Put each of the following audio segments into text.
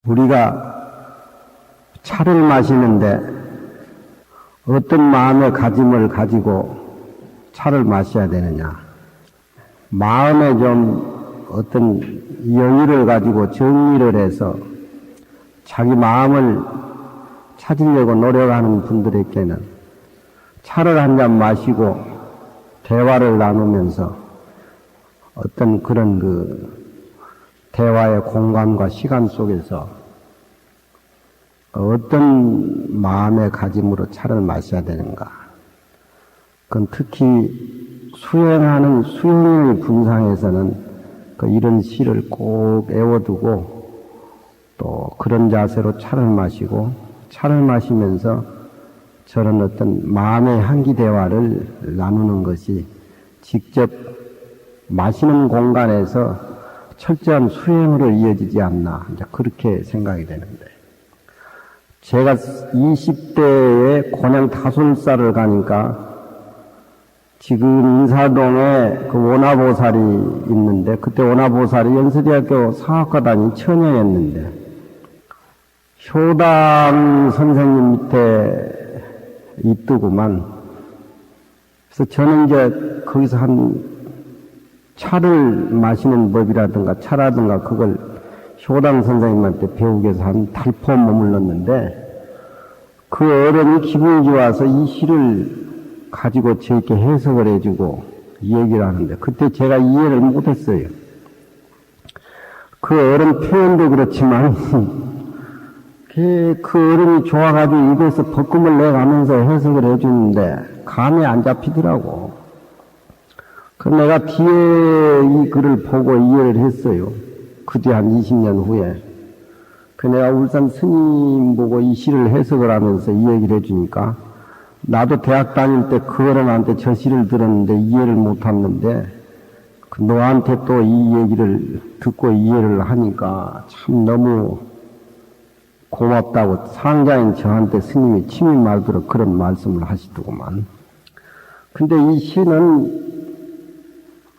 우리가 차를 마시는데 어떤 마음의 가짐을 가지고 차를 마셔야 되느냐. 마음에 좀 어떤 여유를 가지고 정리를 해서 자기 마음을 찾으려고 노력하는 분들에게는 차를 한 잔 마시고 대화를 나누면서 어떤 그런 대화의 공간과 시간 속에서 어떤 마음의 가짐으로 차를 마셔야 되는가. 그건 특히 수행하는 수행의 분상에서는 이런 시를 꼭 애워두고 또 그런 자세로 차를 마시고 차를 마시면서 저런 어떤 마음의 향기 대화를 나누는 것이 직접 마시는 공간에서 철저한 수행으로 이어지지 않나, 이제 그렇게 생각이 되는데. 제가 20대에 곤양 타솔사를 가니까 지금 인사동에 그 원화보살이 있는데, 그때 원화보살이 연세대학교 사학과 다닌 처녀였는데, 효당 선생님 밑에 있더구만. 그래서 저는 이제 거기서 차를 마시는 법이라든가 차라든가 그걸 효당 선생님한테 배우기 위해서 한 달포 머물렀는데 그 어른이 기분이 좋아서 이 시를 가지고 저에게 해석을 해주고 이 얘기를 하는데 그때 제가 이해를 못했어요. 그 어른 표현도 그렇지만 그 어른이 좋아가지고 입에서 벅금을 내가면서 해석을 해주는데 감이 안 잡히더라고. 내가 뒤에 이 글을 보고 이해를 했어요. 그 뒤 한 20년 후에. 내가 울산 스님 보고 이 시를 해석을 하면서 이 얘기를 해주니까 나도 대학 다닐 때 그 어른한테 저 시를 들었는데 이해를 못했는데 너한테 또 이 얘기를 듣고 이해를 하니까 참 너무 고맙다고 상자인 저한테 스님이 침이 말도록 그런 말씀을 하시더구만. 근데 이 시는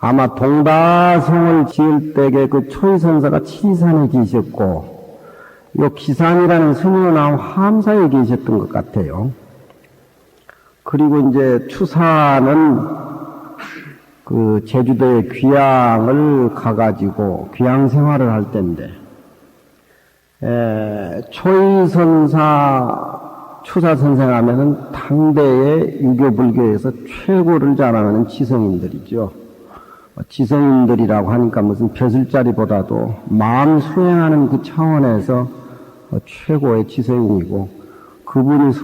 아마 동다성을 지을 때에 그 초이선사가 치리산에 계셨고, 요 기산이라는 스님은 아마 함사에 계셨던 것 같아요. 그리고 이제 추사는 그 제주도에 귀향을 가가지고 귀향 생활을 할 때인데, 초이선사 추사 선생 하면은 당대의 유교불교에서 최고를 자랑하는 지성인들이죠. 지성인들이라고 하니까 무슨 벼슬자리보다도 마음 수행하는 그 차원에서 최고의 지성인이고 그분이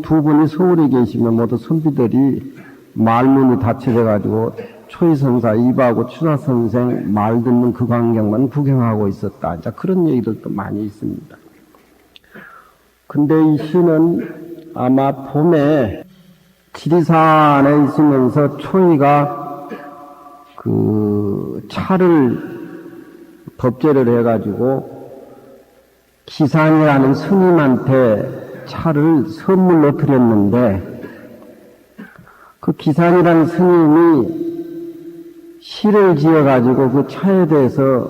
두 분이 서울에 계시면 모두 선비들이 말문이 닫혀져 가지고 초이선사 입하고 추사선생 말 듣는 그 광경만 구경하고 있었다. 자, 그런 얘기들도 많이 있습니다. 근데 이 시는 아마 봄에 지리산에 있으면서 초이가 그 차를 법제를 해가지고 기산이라는 스님한테 차를 선물로 드렸는데 그 기산이라는 스님이 시를 지어가지고 그 차에 대해서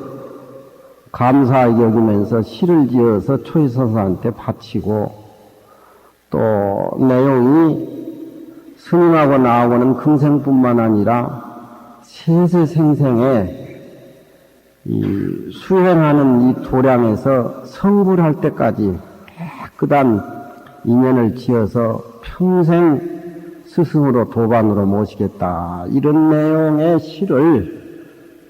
감사하게 여기면서 시를 지어서 초이선사한테 바치고 또 내용이 스님하고 나하고는 금생뿐만 아니라 세세생생에 이 수행하는 이 도량에서 성불할 때까지 깨끗한 인연을 지어서 평생 스승으로 도반으로 모시겠다. 이런 내용의 시를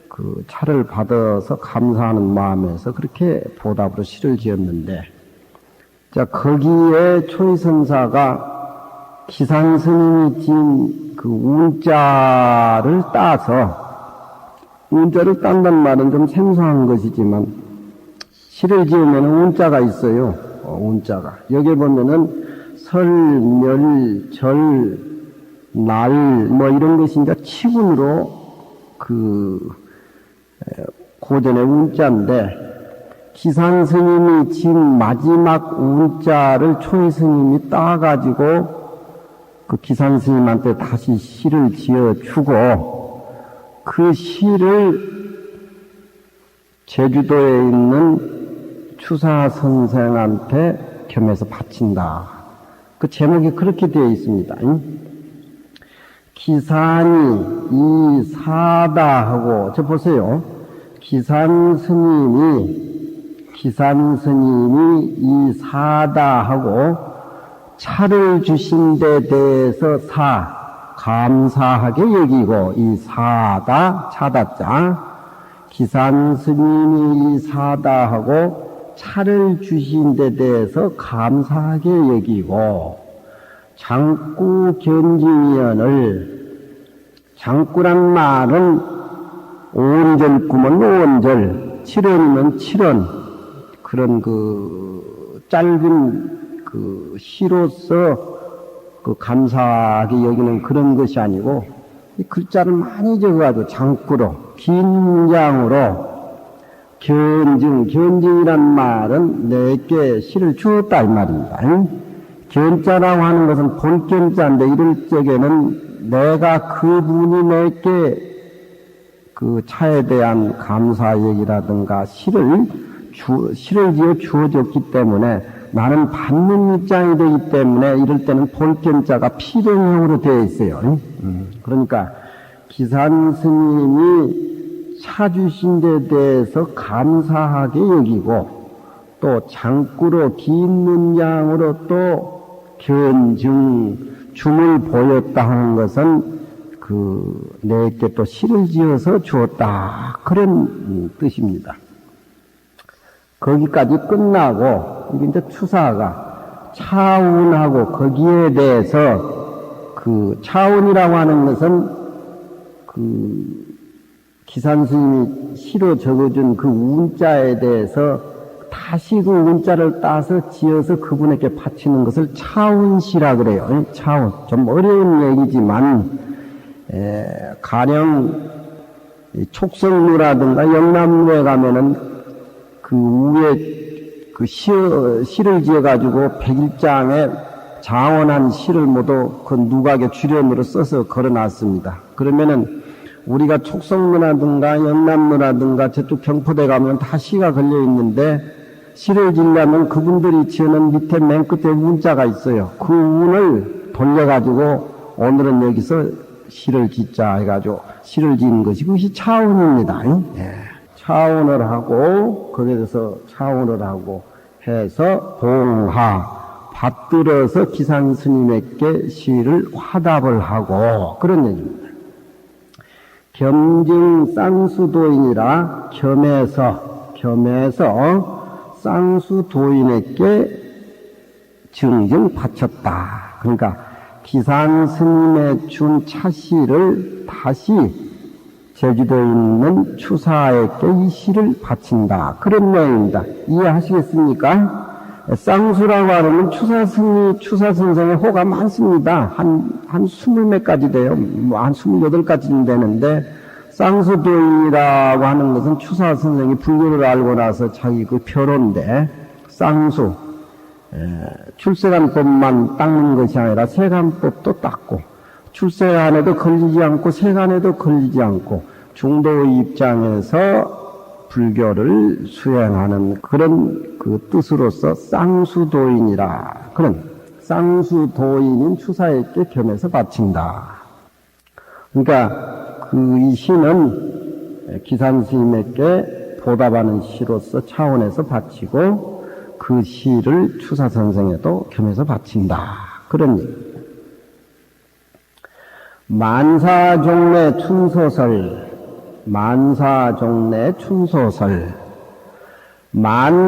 그 차를 받아서 감사하는 마음에서 그렇게 보답으로 시를 지었는데, 자, 거기에 초이선사가 기산 스님이 지은 그 운자를 따서, 운자를 딴단 말은 좀 생소한 것이지만, 시를 지으면 운자가 있어요. 운자가. 여기 보면은 설, 멸, 절, 날, 이런 것이 이제 치군으로 고전의 운자인데, 기산 스님이 지은 마지막 운자를 초이 스님이 따가지고 그 기산 스님한테 다시 시를 지어주고 그 시를 제주도에 있는 추사 선생한테 겸해서 바친다. 그 제목이 그렇게 되어 있습니다. 기산이 이 사다 하고, 저 보세요. 기산 스님이 이 사다 하고 차를 주신 데 대해서 감사하게 여기고, 이 사다, 차다자, 기산 스님이 이 사다 하고 차를 주신 데 대해서 감사하게 여기고, 장구 견징위원을, 장구란 말은 오온절구면 오온절, 칠원이면 칠원, 그런 짧은 시로서 감사하게 여기는 그런 것이 아니고, 이 글자를 많이 적어가지고 장구로, 긴 문장으로, 견증이란 말은 내게 시를 주었다 이 말입니다. 견자라고 하는 것은 본견자인데, 이럴 적에는 내가 그분이 내게 차에 대한 감사 얘기라든가 시를 지어 주어졌기 때문에 나는 받는 입장이 되기 때문에 이럴 때는 본견자가 필연형으로 되어 있어요. 그러니까 기산 스님이 차 주신 데 대해서 감사하게 여기고, 또 장구로 긴 문장으로 또 줌을 보였다 하는 것은 내게 또 시를 지어서 주었다, 그런 뜻입니다. 거기까지 끝나고, 이게 이제 추사가 차운하고 거기에 대해서, 차운이라고 하는 것은 기산 스님이 시로 적어준 그 운자에 대해서 다시 그 운자를 따서 지어서 그분에게 바치는 것을 차운시라 그래요. 차운. 좀 어려운 얘기지만, 가령 촉성루라든가 영남루에 가면은 위에 시를 지어가지고 백일장에 장원한 시를 모두 누각의 주련으로 써서 걸어놨습니다. 그러면은 우리가 촉성루라든가 영남루라든가 저쪽 경포대 가면 다 시가 걸려 있는데, 시를 지으려면 그분들이 지어놓은 밑에 맨 끝에 운자가 있어요. 그 운을 돌려가지고 오늘은 여기서 시를 짓자 해가지고 시를 지은 것이, 그것이 차운입니다. 차운을 하고, 거기에 대해서 차운을 하고 해서 받들어서 기산 스님에게 시를 화답을 하고, 그런 얘기입니다. 겸증 쌍수도인이라 겸해서 쌍수도인에게 증증 바쳤다. 그러니까 기산 스님의 준 차시를 다시 제주도에 있는 추사에게 이 시를 바친다, 그런 내용입니다. 이해하시겠습니까? 쌍수라고 하면 추사 선생의 호가 많습니다. 한 20몇 가지 돼요. 한 28가지는 되는데, 쌍수도인이라고 하는 것은 추사 선생이 불교를 알고 나서 자기 표로인데, 쌍수, 출세간법만 닦는 것이 아니라 세간법도 닦고, 출세간에도 걸리지 않고 세간에도 걸리지 않고 중도의 입장에서 불교를 수행하는 그런 뜻으로서 쌍수도인이라, 그런 쌍수도인인 추사에게 겸해서 바친다. 그러니까 이 시는 기산 스님에게 보답하는 시로서 차원에서 바치고, 그 시를 추사 선생에도 겸해서 바친다, 그런 얘기. 만사종래 춘소설, 만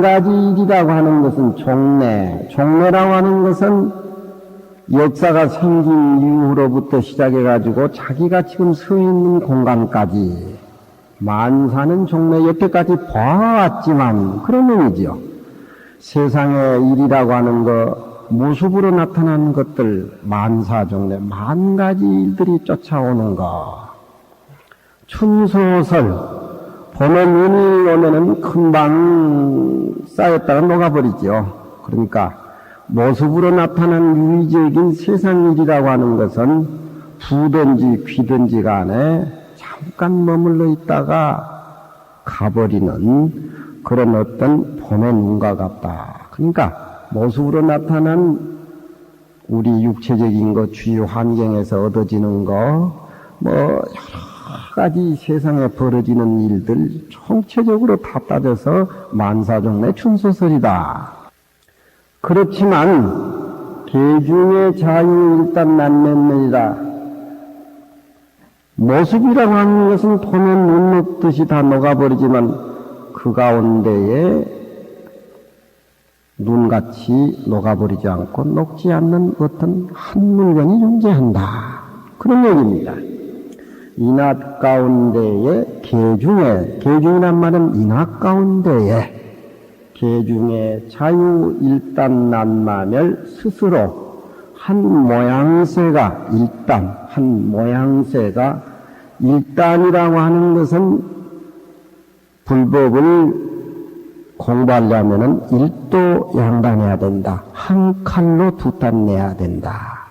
가지 일이라고 하는 것은 종래라고 하는 것은 역사가 생긴 이후로부터 시작해가지고 자기가 지금 서 있는 공간까지, 만사는 종래 여태까지 봐왔지만 그런 의미지요. 세상의 일이라고 하는 거, 모습으로 나타나는 것들, 만사종래, 만 가지 일들이 쫓아오는 거. 춘소설, 봄에 눈이 오면은 금방 쌓였다가 녹아버리죠. 그러니까 모습으로 나타나는 유의적인 세상 일이라고 하는 것은 부든지 귀든지 간에 잠깐 머물러 있다가 가버리는 그런 어떤 봄의 눈과 같다. 그러니까 모습으로 나타난 우리 육체적인 것, 주위 환경에서 얻어지는 거, 여러 가지 세상에 벌어지는 일들 총체적으로 다 따져서 만사종래 춘소설이다. 그렇지만 개중의 자유 일단 난면면이다. 모습이라고 하는 것은 보면 눈 녹듯이 다 녹아버리지만 그 가운데에 눈같이 녹아버리지 않고 녹지 않는 어떤 한 물건이 존재한다. 그런 얘기입니다. 인합 가운데에 개중이란 말은 인합 가운데에 개중의 자유 일단 난마멸 스스로 한 모양새가 일단이라고 하는 것은 불법을 공부하려면은 일도 양단해야 된다. 한 칼로 두 단 내야 된다.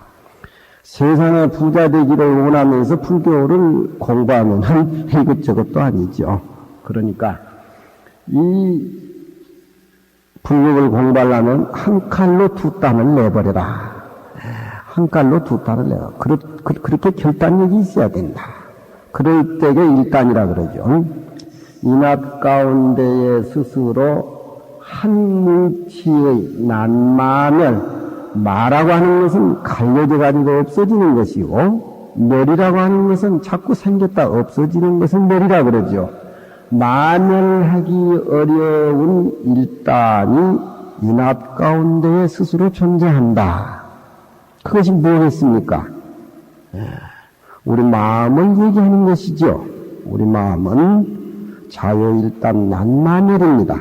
세상에 부자 되기를 원하면서 불교를 공부하면은 이것저것도 아니죠. 그러니까 이 불법을 공부하려면 한 칼로 두 단을 내버려라. 한 칼로 두 단을 내라. 그렇게 결단력이 있어야 된다. 그럴 때에 일단이라 그러죠. 인합 가운데에 스스로 한 물치의 난마멸, 마라고 하는 것은 갈려져 가지고 없어지는 것이고, 멸이라고 하는 것은 자꾸 생겼다 없어지는 것은 멸이라 그러죠. 마멸하기 어려운 일단이 인합 가운데에 스스로 존재한다. 그것이 무엇이겠습니까? 우리 마음을 얘기하는 것이죠. 우리 마음은 자유일단 난마멸입니다.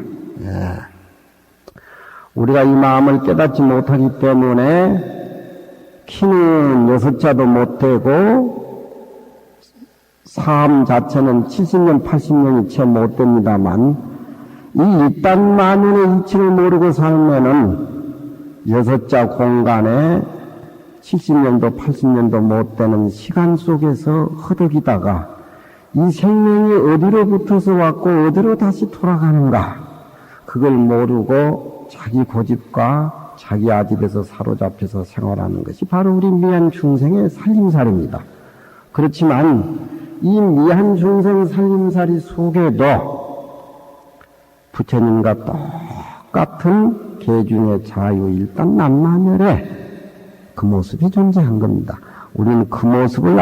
우리가 이 마음을 깨닫지 못하기 때문에 키는 6자도 못 되고 삶 자체는 70년, 80년이 채 못 됩니다만 이 일단 만연의 이치를 모르고 살면은 6자 공간에 70년도, 80년도 못 되는 시간 속에서 허덕이다가 이 생명이 어디로 붙어서 왔고 어디로 다시 돌아가는가 그걸 모르고 자기 고집과 자기 아집에서 사로잡혀서 생활하는 것이 바로 우리 미한 중생의 살림살이입니다. 그렇지만 이 미한 중생 살림살이 속에도 부처님과 똑같은 개중의 자유 일단 난마멸에 그 모습이 존재한 겁니다. 우리는 그 모습을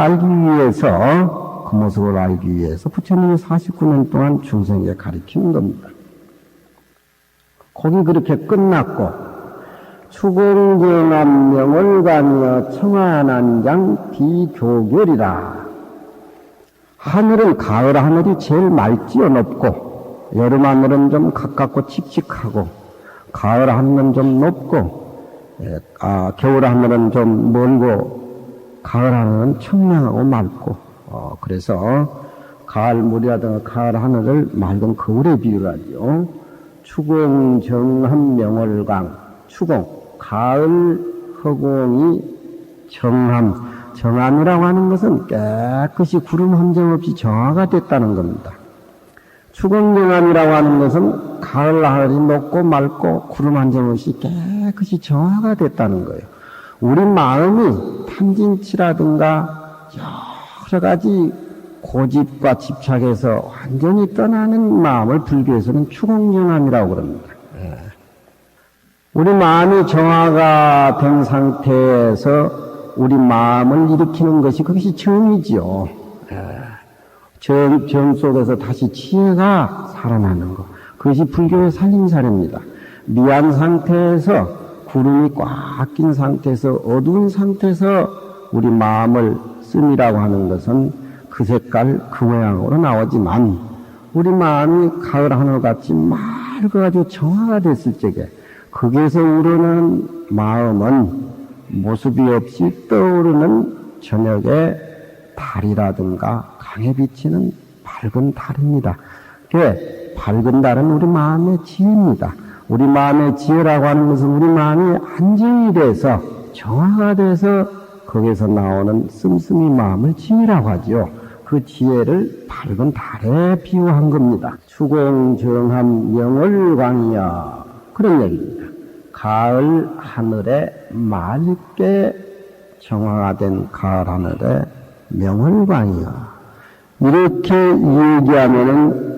알기 위해서 부처님이 49년 동안 중생에게 가르치는 겁니다. 거기 그렇게 끝났고 추공경암 명월가며 청하난장 비교결이라. 하늘은 가을 하늘이 제일 맑지요 높고 여름 하늘은 좀 가깝고 칙칙하고 가을 하늘은 좀 높고 겨울 하늘은 좀 멀고 가을 하늘은 청량하고 맑고 그래서 가을물이라든가 가을 하늘을 맑은 거울에 비유하죠. 추공 정함 명월강 추공 가을 허공이 정함이라고 하는 것은 깨끗이 구름 한 점 없이 정화가 됐다는 겁니다. 추공정함이라고 하는 것은 가을 하늘이 높고 맑고 구름 한 점 없이 깨끗이 정화가 됐다는 거예요. 우리 마음이 탐진치라든가 여러 가지 고집과 집착에서 완전히 떠나는 마음을 불교에서는 추공정함이라고 그럽니다. 우리 마음이 정화가 된 상태에서 우리 마음을 일으키는 것이 그것이 정이지요. 정 속에서 다시 지혜가 살아나는 것. 그것이 불교의 살림살이입니다. 미한 상태에서 구름이 꽉 낀 상태에서 어두운 상태에서 우리 마음을 씀이라고 하는 것은 그 색깔 그 모양으로 나오지만 우리 마음이 가을 하늘같이 맑아가지고 정화가 됐을 적에 거기에서 우러는 마음은 모습이 없이 떠오르는 저녁에 달이라든가 강에 비치는 밝은 달입니다. 그 밝은 달은 우리 마음의 지혜입니다. 우리 마음의 지혜라고 하는 것은 우리 마음이 안정이 돼서 정화가 돼서 거기에서 나오는 씀씀이 마음을 지혜라고 하죠. 그 지혜를 밝은 달에 비유한 겁니다. 추공정함 명월광이여. 그런 얘기입니다. 가을 하늘에 맑게 정화가 된 가을 하늘에 명월광이여. 이렇게 얘기하면은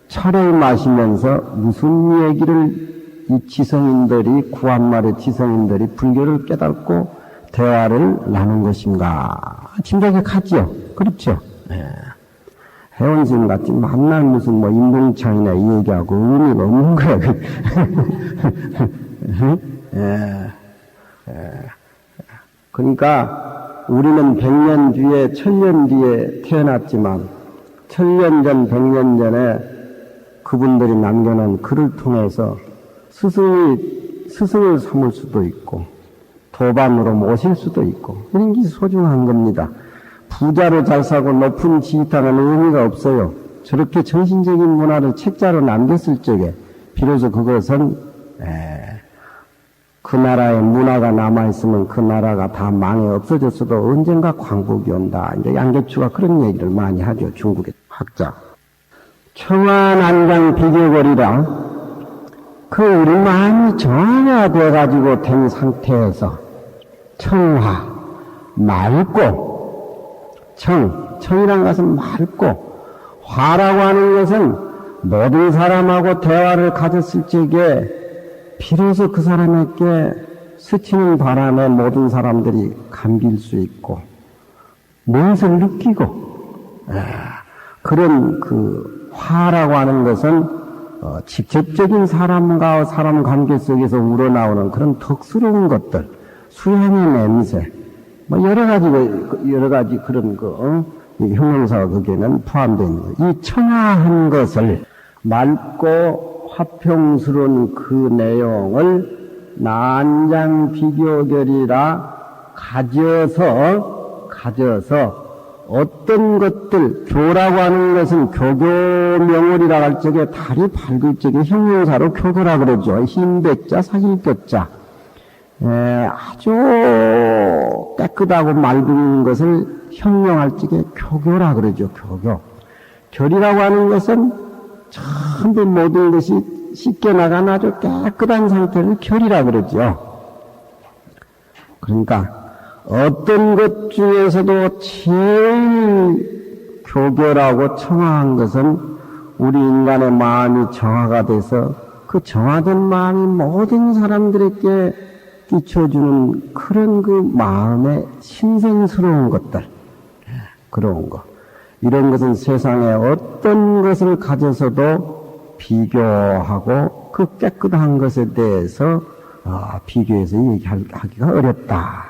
차를 마시면서 무슨 얘기를 이 지성인들이, 구한말의 지성인들이 불교를 깨닫고 대화를 나눈 것인가? 짐작하지요. 그렇죠? 예. 회원님 같이 만날 무슨 뭐 인동창이나 이 얘기하고 의미가 없는 거야. 예. 예. 그러니까 우리는 100년 뒤에, 1000년 뒤에 태어났지만 1000년 전, 100년 전에 그분들이 남겨놓은 글을 통해서 스승을 삼을 수도 있고 도반으로 모실 수도 있고 이런 게 소중한 겁니다. 부자로 잘 사고 높은 지위타는 의미가 없어요. 저렇게 정신적인 문화를 책자로 남겼을 적에 비로소 그것은 그 나라의 문화가 남아있으면 그 나라가 다 망해 없어졌어도 언젠가 광복이 온다. 이제 양계추가 그런 얘기를 많이 하죠. 중국의 학자. 청아난장 비교거리라. 그 우리 마음이 정화돼가지고 된 상태에서 청화, 맑고, 청이란 것은 맑고, 화라고 하는 것은 모든 사람하고 대화를 가졌을 적에 비로소 그 사람에게 스치는 바람에 모든 사람들이 감길 수 있고, 무엇을 느끼고, 그런 그 화라고 하는 것은 직접적인 사람과 사람 관계 속에서 우러나오는 그런 덕스러운 것들, 수향의 냄새, 뭐 여러 가지 그런 형용사가 거기에는 포함되어 있는 거예요. 이 청아한 것을 맑고 화평스러운 그 내용을 난장 비교결이라 가져서 어떤 것들, 교라고 하는 것은 교교 명월이라고 할 적에 달이 밝을 적에 형용사로 교교라 그러죠. 흰백자, 사길교자. 아주 깨끗하고 맑은 것을 형용할 적에 교교라 그러죠. 교교. 결이라고 하는 것은 전부 모든 것이 씻겨 나간 아주 깨끗한 상태를 결이라 그러죠. 그러니까 어떤 것 중에서도 제일 교결하고 청아한 것은 우리 인간의 마음이 정화가 돼서 그 정화된 마음이 모든 사람들에게 끼쳐주는 그런 그 마음의 신선스러운 것들, 그런 거. 이런 것은 세상에 어떤 것을 가져서도 비교하고 그 깨끗한 것에 대해서 비교해서 얘기하기가 어렵다.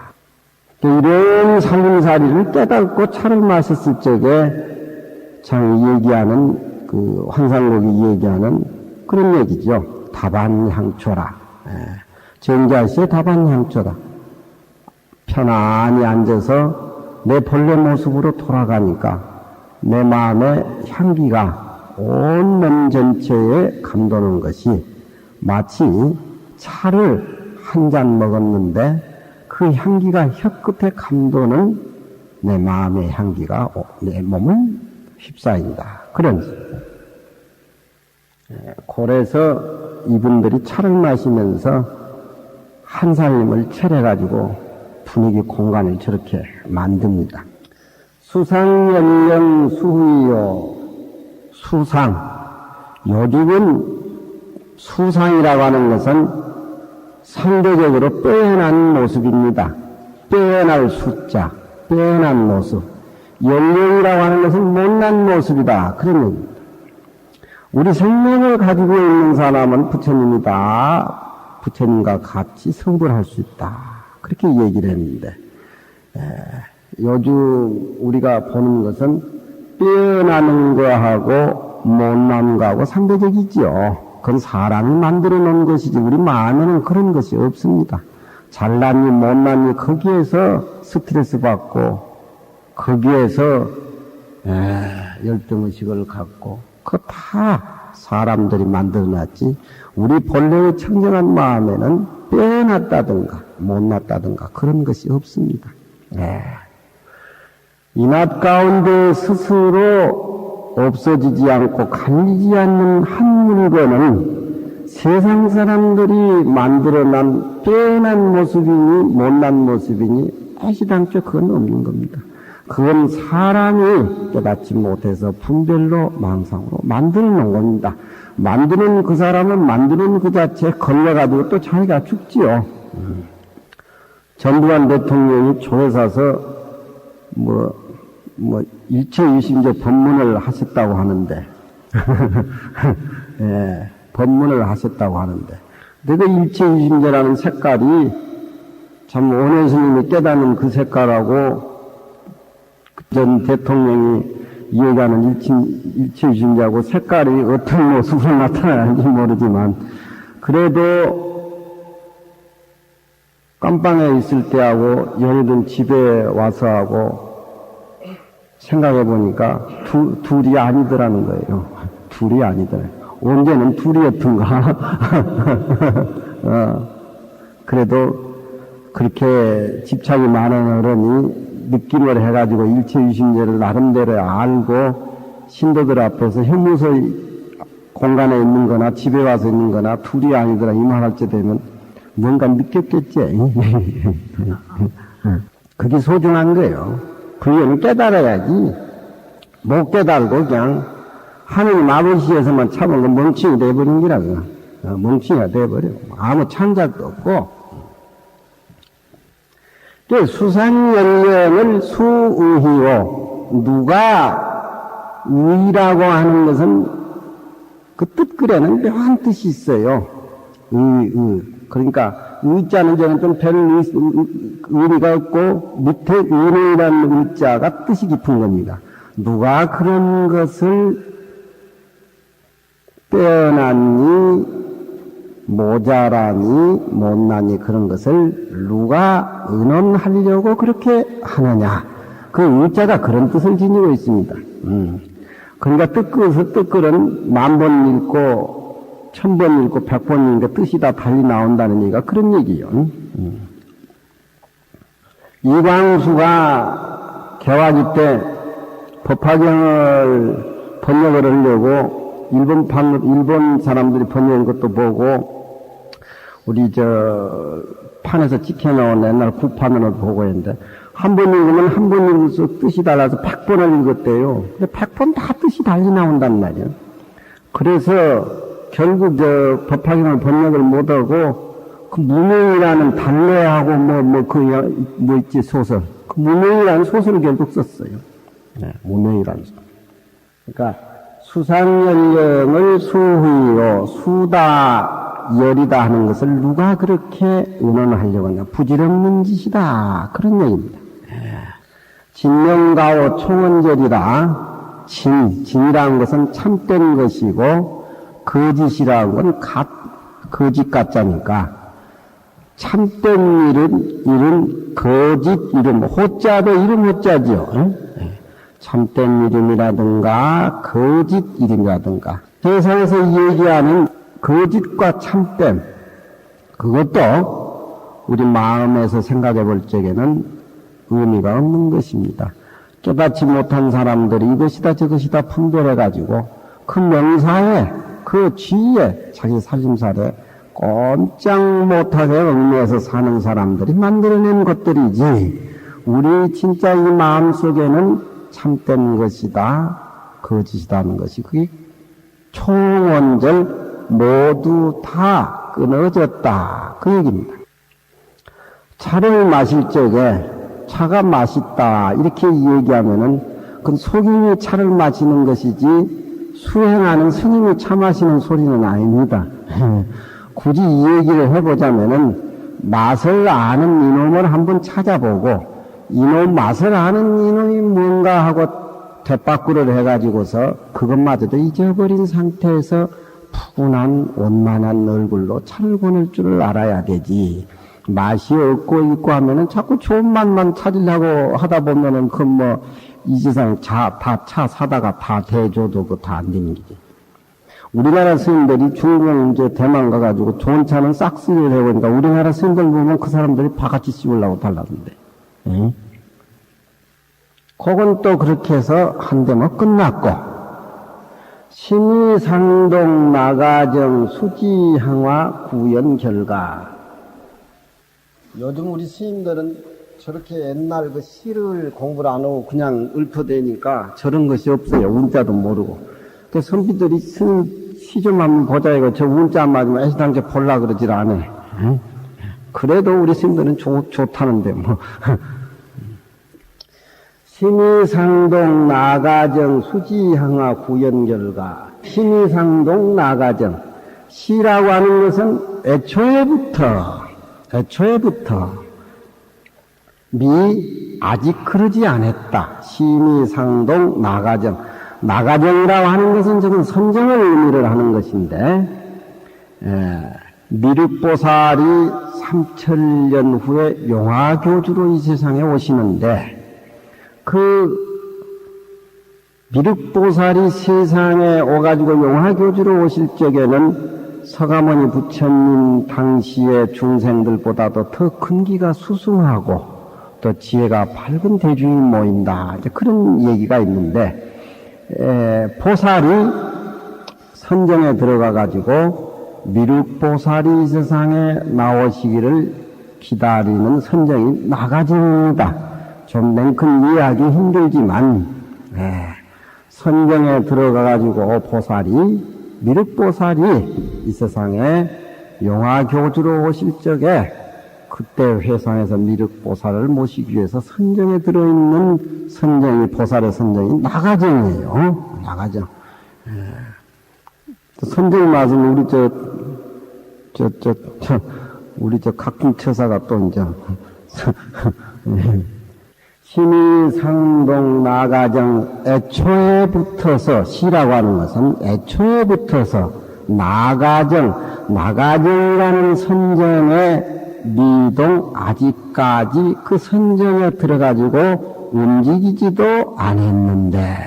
이런 살림살이를 깨닫고 차를 마셨을 적에 참 얘기하는 그 환상록이 얘기하는 그런 얘기죠. 다반향초라. 정자시의 다반향초다. 편안히 앉아서 내 본래 모습으로 돌아가니까 내 마음의 향기가 온 몸 전체에 감도는 것이 마치 차를 한 잔 먹었는데 그 향기가 혀끝에 감도는 내 마음의 향기가 내 몸을 휩싸인다. 그런 골에서 이분들이 차를 마시면서 한 살림을 차려가지고 분위기 공간을 저렇게 만듭니다. 수상연령 수후이요. 수상. 요즘은 수상이라고 하는 것은 상대적으로 빼어난 모습입니다. 빼어날 숫자, 빼어난 모습. 연령이라고 하는 것은 못난 모습이다. 그런 얘기입니다. 우리 생명을 가지고 있는 사람은 부처님이다. 부처님과 같이 성불할 수 있다. 그렇게 얘기를 했는데, 요즘 우리가 보는 것은 빼어나는 거하고 못난 거하고 상대적이지요. 그건 사람이 만들어 놓은 것이지 우리 마음에는 그런 것이 없습니다. 잘났니 못났니 거기에서 스트레스 받고 거기에서 열등의식을 갖고 그거 다 사람들이 만들어 놨지 우리 본래의 청정한 마음에는 빼어났다든가 못났다든가 그런 것이 없습니다. 이 낮 가운데 스스로 없어지지 않고 갈리지 않는 한 물건은 세상 사람들이 만들어낸 빼어난 모습이니 못난 모습이니 애시당초 그건 없는 겁니다. 그건 사람이 깨닫지 못해서 분별로 망상으로 만들어 놓은 겁니다. 만드는 그 사람은 만드는 그 자체에 걸려가지고 또 자기가 죽지요. 전두환 대통령이 조에 사서 일체유심제 법문을 하셨다고 하는데, 예, 법문을 하셨다고 하는데, 근데 그 일체유심제라는 색깔이 참 원효 스님이 깨닫는 그 색깔하고 전 대통령이 이해가는 일체유심제하고 색깔이 어떤 모습으로 나타나는지 모르지만, 그래도 깜방에 있을 때하고 연희든 집에 와서 하고 생각해 보니까 둘이 아니더라는 거예요. 둘이 아니더라. 언제는 둘이었던가. 그래도 그렇게 집착이 많은 어른이 느낌을 해가지고 일체유심제를 나름대로 알고 신도들 앞에서 혐오의 공간에 있는 거나 집에 와서 있는 거나 둘이 아니더라 이 말할 때 되면 뭔가 느꼈겠지. 그게 소중한 거예요. 그건 깨달아야지. 못 깨달고 그냥 하느님 아버지에서만 참은 건 멍청이 돼버린 거라고. 멍청이가 돼버려. 아무 창작도 없고. 수상연령을 수의히요. 누가 의라고 하는 것은 그 뜻글에는 묘한 뜻이 있어요. 그러니까 의자는 좀 별 의미가 없고 밑에 의라는 의자가 뜻이 깊은 겁니다. 누가 그런 것을 빼어났니 모자라니 못나니 그런 것을 누가 의논하려고 그렇게 하느냐. 그 의자가 그런 뜻을 지니고 있습니다. 그러니까 뜻글은 1000번 읽고 1000번 읽고 100번 읽으니까 뜻이 다 달리 나온다는 얘기가 그런 얘기예요. 이광수가 개화기 때 법화경을 번역을 하려고 일본 사람들이 번역한 것도 보고 우리 판에서 찍혀나온 옛날 구판으로 보고 했는데 한 번 읽으면 한 번 읽을수록 뜻이 달라서 100번을 읽었대요. 근데 100번 다 뜻이 달리 나온단 말이에요. 그래서 결국 법화경을 번역을 못하고 그 무명이라는 달래하고 있지 소설. 그 무명이라는 소설을 결국 썼어요. 네, 무명이라는 소설. 그러니까 수상연령을 수의로 수다 열이다 하는 것을 누가 그렇게 의논하려고 하냐. 부질없는 짓이다. 그런 얘기입니다. 진명가오 총언절이라 진이라는 것은 참된 것이고 거짓이라는 건 거짓 가짜니까 참된 일은 거짓 이름 호자도 이름 호자지요. 참된 이름이라든가 거짓 이름이라든가 세상에서 얘기하는 거짓과 참된 그것도 우리 마음에서 생각해 볼 적에는 의미가 없는 것입니다. 깨닫지 못한 사람들이 이것이다 저것이다 분별해 가지고 그 명사에 그 지위에 자기 살림살에 꼼짝 못하게 얽매여서 사는 사람들이 만들어낸 것들이지 우리 진짜 이 마음속에는 참된 것이다 거짓이다 하는 것이 그게 총원절 모두 다 끊어졌다 그 얘기입니다. 차를 마실 적에 차가 맛있다 이렇게 얘기하면은 그건 속임이 차를 마시는 것이지 수행하는 스님이 차 마시는 소리는 아닙니다. 굳이 이 얘기를 해보자면은 맛을 아는 이놈을 한번 찾아보고 이놈 맛을 아는 이놈이 뭔가 하고 대빠꾸를 해가지고서 그것마저도 잊어버린 상태에서 푸근한 원만한 얼굴로 차를 보낼 줄을 알아야 되지. 맛이 없고 있고 하면은 자꾸 좋은 맛만 찾으려고 하다 보면은 이 세상 차 사다가 다 대줘도 그거 다 안 되는 거지. 우리나라 스님들이 중국 대만 가가지고 좋은 차는 싹쓸이를 해보니까 우리나라 스님들 보면 그 사람들이 바가지 씌우려고 달라던데. 응? 그건 또 그렇게 해서 한대목 끝났고, 신의상동 나가정 수지향화 구연 결과. 요즘 우리 스님들은 저렇게 옛날 그 시를 공부를 안 하고 그냥 읊어대니까 저런 것이 없어요. 운자도 모르고. 그 선비들이 스님 시 좀 한번 보자 이거 저 운자 안 맞으면 애시당초 볼라 그러질 않아. 응? 그래도 우리 스님들은 좋다는데 뭐. 신의상동 나가정 수지향화 구연결과. 신의상동 나가정. 시라고 하는 것은 애초에부터 아직 그러지 않았다. 신의상동 나가정. 나가정이라고 하는 것은 지금 선정을 의미를 하는 것인데, 미륵보살이 3000년 후에 용화교주로 이 세상에 오시는데, 그 미륵보살이 세상에 오가지고 용화교주로 오실 적에는 서가모니 부처님 당시의 중생들보다도 더 근기가 수승하고 또 지혜가 밝은 대중이 모인다. 이제 그런 얘기가 있는데, 보살이 선정에 들어가가지고 미륵보살이 이 세상에 나오시기를 기다리는 선정이 나가정이다. 좀 냉큼 이해하기 힘들지만, 선정에 들어가가지고 보살이, 미륵보살이 이 세상에 용화교주로 오실 적에 그때 회상에서 미륵보살을 모시기 위해서 선정에 들어있는 선정이, 보살의 선정이 나가정이에요. 나가정. 선정 말씀 우리 각궁처사가 또 이제, 신의상동 나가정 애초에 붙어서, 시라고 하는 것은 애초에 붙어서 나가정이라는 선정에 미동 아직까지 그 선정에 들어가지고 움직이지도 않았는데,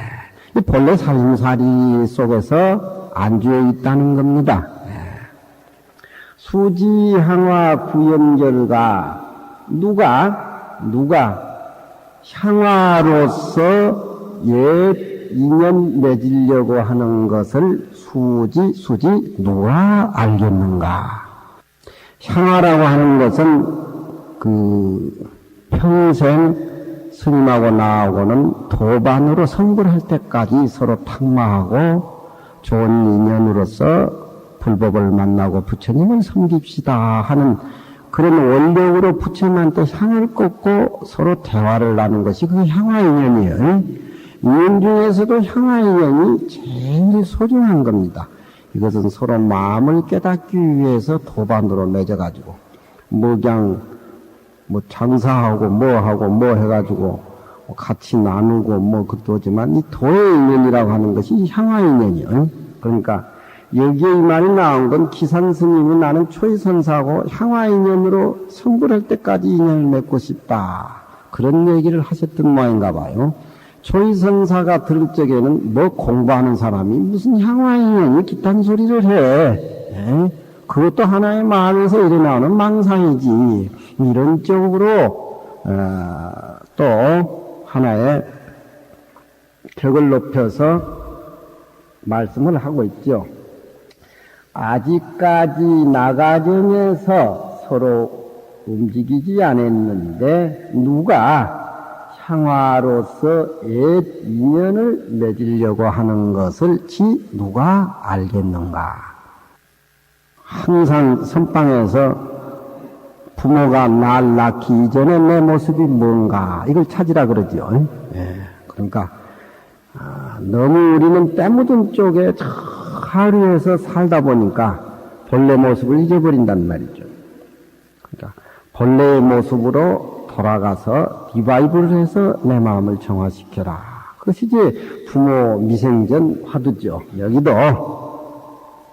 본래 살림살이 속에서 안주해 있다는 겁니다. 수지향화 구연결과 누가 향화로서 옛 인연 맺으려고 하는 것을 수지 누가 알겠는가? 향화라고 하는 것은 그 평생 스님하고 나하고는 도반으로 성불할 때까지 서로 탁마하고 좋은 인연으로서 불법을 만나고 부처님을 섬깁시다 하는 그런 원력으로 부처님한테 향을 꽂고 서로 대화를 나눈 것이 그 향화 인연이에요. 인연 중에서도 향화 인연이 제일 소중한 겁니다. 이것은 서로 마음을 깨닫기 위해서 도반으로 맺어가지고, 그냥, 장사하고, 뭐 해가지고, 같이 나누고, 그러지만, 이 도의 인연이라고 하는 것이 향화 인연이요. 그러니까, 여기에 이 말이 나온 건 기산 스님이 나는 초이선사하고 향화 인연으로 성불할 때까지 인연을 맺고 싶다. 그런 얘기를 하셨던 모양인가 봐요. 초이선사가 들을 적에는 공부하는 사람이 무슨 향화 인연이 기탄 소리를 해. 그것도 하나의 마음에서 일어나는 망상이지. 이런 쪽으로 또 하나의 격을 높여서 말씀을 하고 있죠. 아직까지 나가정에서 서로 움직이지 않았는데 누가 향화로서 옛 인연을 맺으려고 하는 것을 누가 알겠는가? 항상 선방에서 부모가 날 낳기 이전에 내 모습이 뭔가 이걸 찾으라 그러죠. 그러니까 너무 우리는 때묻은 쪽에 하루에서 살다 보니까 본래 모습을 잊어버린단 말이죠. 그러니까 본래의 모습으로 돌아가서 리바이브를 해서 내 마음을 정화시켜라. 그것이 이제 부모 미생전 화두죠. 여기도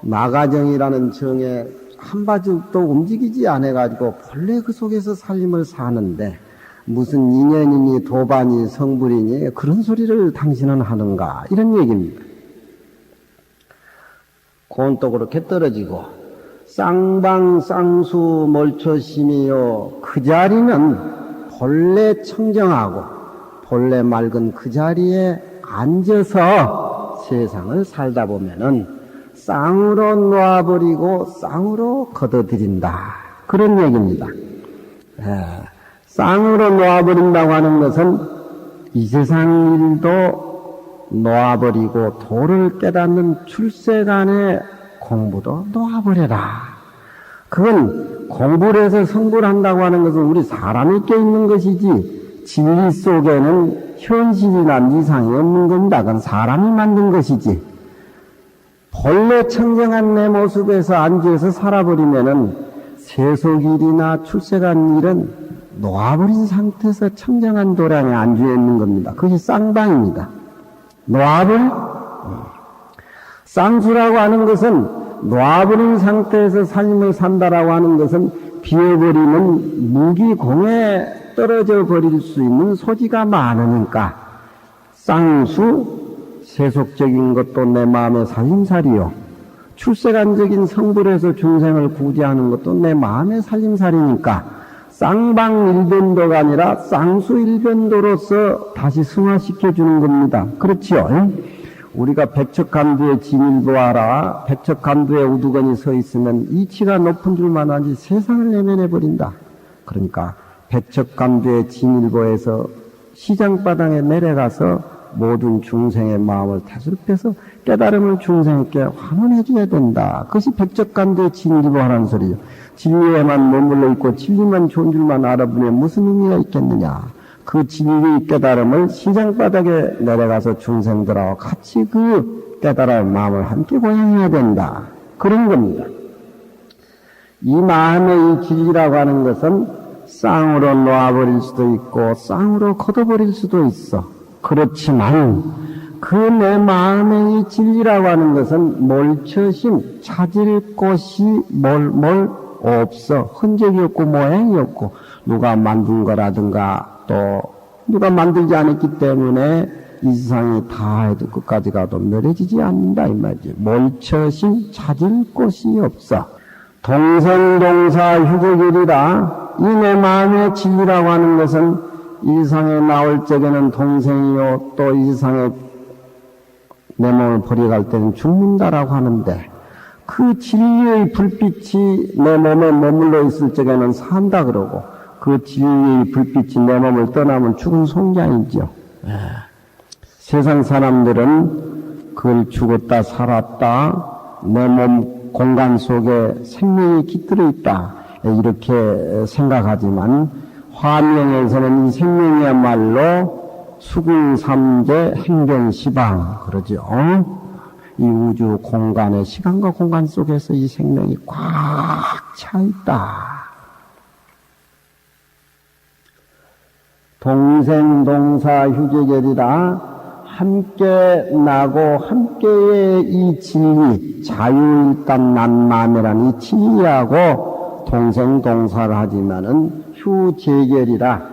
나가정이라는 정에 한 바짝도 움직이지 않아가지고 본래 그 속에서 살림을 사는데 무슨 인연이니 도반이 성불이니 그런 소리를 당신은 하는가 이런 얘기입니다. 그건 또 그렇게 떨어지고 쌍방쌍수 몰초심이요 그 자리는 본래 청정하고 본래 맑은 그 자리에 앉아서 세상을 살다 보면은 쌍으로 놓아버리고 쌍으로 걷어들인다. 그런 얘기입니다. 쌍으로 놓아버린다고 하는 것은 이 세상 일도 놓아버리고 도를 깨닫는 출세간의 공부도 놓아버려라. 그건 공부를 해서 성불 한다고 하는 것은 우리 사람이 껴있는 것이지 진리 속에는 현실이나 이상이 없는 겁니다. 그건 사람이 만든 것이지. 본래 청정한 내 모습에서 앉아서 살아버리면은 세속일이나 출세간 일은 놓아버린 상태에서 청정한 도량에 앉아 있는 겁니다. 그것이 쌍방입니다. 놓아버려? 쌍수라고 하는 것은 놓아버린 상태에서 삶을 산다라고 하는 것은 비워버리면 무기공에 떨어져 버릴 수 있는 소지가 많으니까 쌍수, 세속적인 것도 내 마음의 살림살이요. 출세간적인 성불에서 중생을 구제하는 것도 내 마음의 살림살이니까 쌍방일변도가 아니라 쌍수일변도로서 다시 승화시켜주는 겁니다. 그렇지요? 우리가 백척간두에 진일보하라. 백척간두에 우두건이 서 있으면 이치가 높은 줄만 알지 세상을 내면해버린다. 그러니까 백척간두에 진일보에서 시장바닥에 내려가서 모든 중생의 마음을 다스려서 깨달음을 중생에게 환원해줘야 된다. 그것이 백척간두에 진일보하라는 소리죠. 진리에만 머물러 있고 진리만 좋은 줄만 알아보면 무슨 의미가 있겠느냐. 그 진리 깨달음을 시장바닥에 내려가서 중생들하고 같이 그 깨달음의 마음을 함께 고양해야 된다. 그런 겁니다. 이 마음의 이 진리라고 하는 것은 쌍으로 놓아버릴 수도 있고 쌍으로 걷어버릴 수도 있어. 그렇지만 그 내 마음의 이 진리라고 하는 것은 몰처심, 찾을 곳이 뭘 없어. 흔적이 없고 모양이 없고 누가 만든 거라든가 또 누가 만들지 않았기 때문에 이 세상이 다 해도 끝까지 가도 멸해지지 않는다 이 말이지. 몰처심 찾을 곳이 없어. 동생동사 휴적일이라 이 내 마음의 진리라고 하는 것은 이 세상에 나올 적에는 동생이요 또 이 세상에 내 몸을 버려갈 때는 죽는다라고 하는데 그 진리의 불빛이 내 몸에 머물러 있을 적에는 산다 그러고 그 진리의 불빛이 내 몸을 떠나면 죽은 송장이죠. 세상 사람들은 그걸 죽었다 살았다 내 몸 공간 속에 생명이 깃들어 있다 이렇게 생각하지만 화명에서는 이 생명이야말로 수궁삼재 행견시방 그러죠. 이 우주 공간의 시간과 공간 속에서 이 생명이 꽉 차 있다. 동생동사 휴재결이라 함께 나고 함께의 이 진리 자유일단 난마음이라는 이 진리하고 동생동사를 하지만은 휴재결이라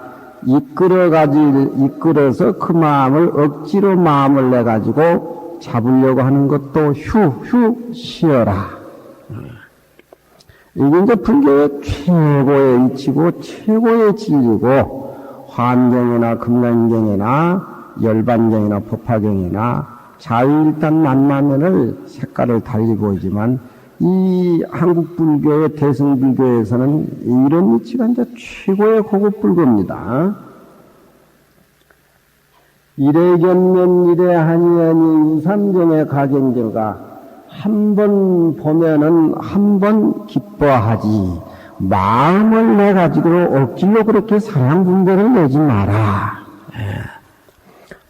이끌어서 그 마음을 억지로 마음을 내가지고 잡으려고 하는 것도 쉬어라. 이게 이제 불교의 최고의 이치고 최고의 진리고 환경이나 금강경이나 열반경이나 법화경이나 자유일단 만만면을 색깔을 달리 보이지만 이 한국 불교의 대승불교에서는 이런 이치가 이제 최고의 고급 불교입니다. 이래견면 이래하니하니 유삼정의 가경들과 한 번 보면은 한 번 기뻐하지 마음을 내 가지고 억지로 그렇게 사랑 분별을 내지 마라.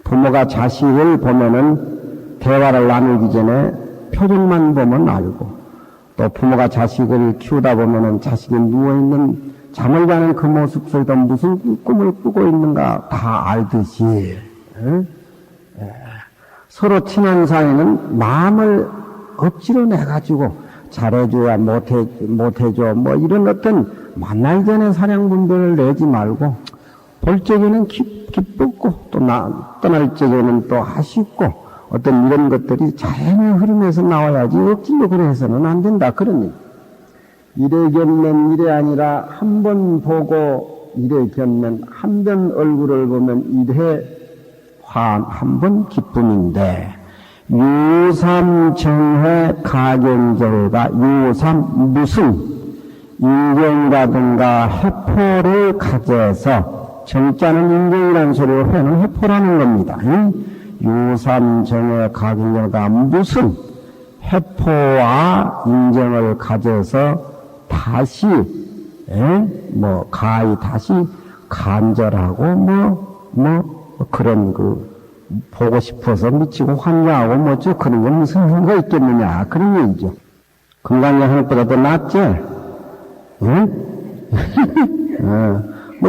부모가 자식을 보면은 대화를 나누기 전에 표정만 보면 알고 또 부모가 자식을 키우다 보면은 자식이 누워있는 잠을 자는 그 모습 속에도 무슨 꿈을 꾸고 있는가 다 알듯이 서로 친한 사이는 마음을 억지로 내가지고 잘해줘야 못해줘 뭐 이런 어떤 만나기 전에 사랑 분별을 내지 말고 볼 적에는 기쁘고 또 떠날 적에는 또 아쉽고 어떤 이런 것들이 자연의 흐름에서 나와야지 억지로 그래 해서는 안 된다. 그러니 이래 견면 이래 아니라 한 번 보고 이래 견면 한 번 얼굴을 보면 이래 한 번 기쁨인데 유삼정해 가경절과 유삼 무슨 인정이라든가 해포를 가져서 정자는 인정이라는 소리로 회는 해포라는 겁니다. 유삼정해 가경절과 무슨 해포와 인정을 가져서 다시 가히 다시 간절하고 그런 보고 싶어서 미치고 환장하고 그런 게 무슨 근거 있겠느냐 그런 얘기죠. 금강경 하는 것보다 더 낫지? 응?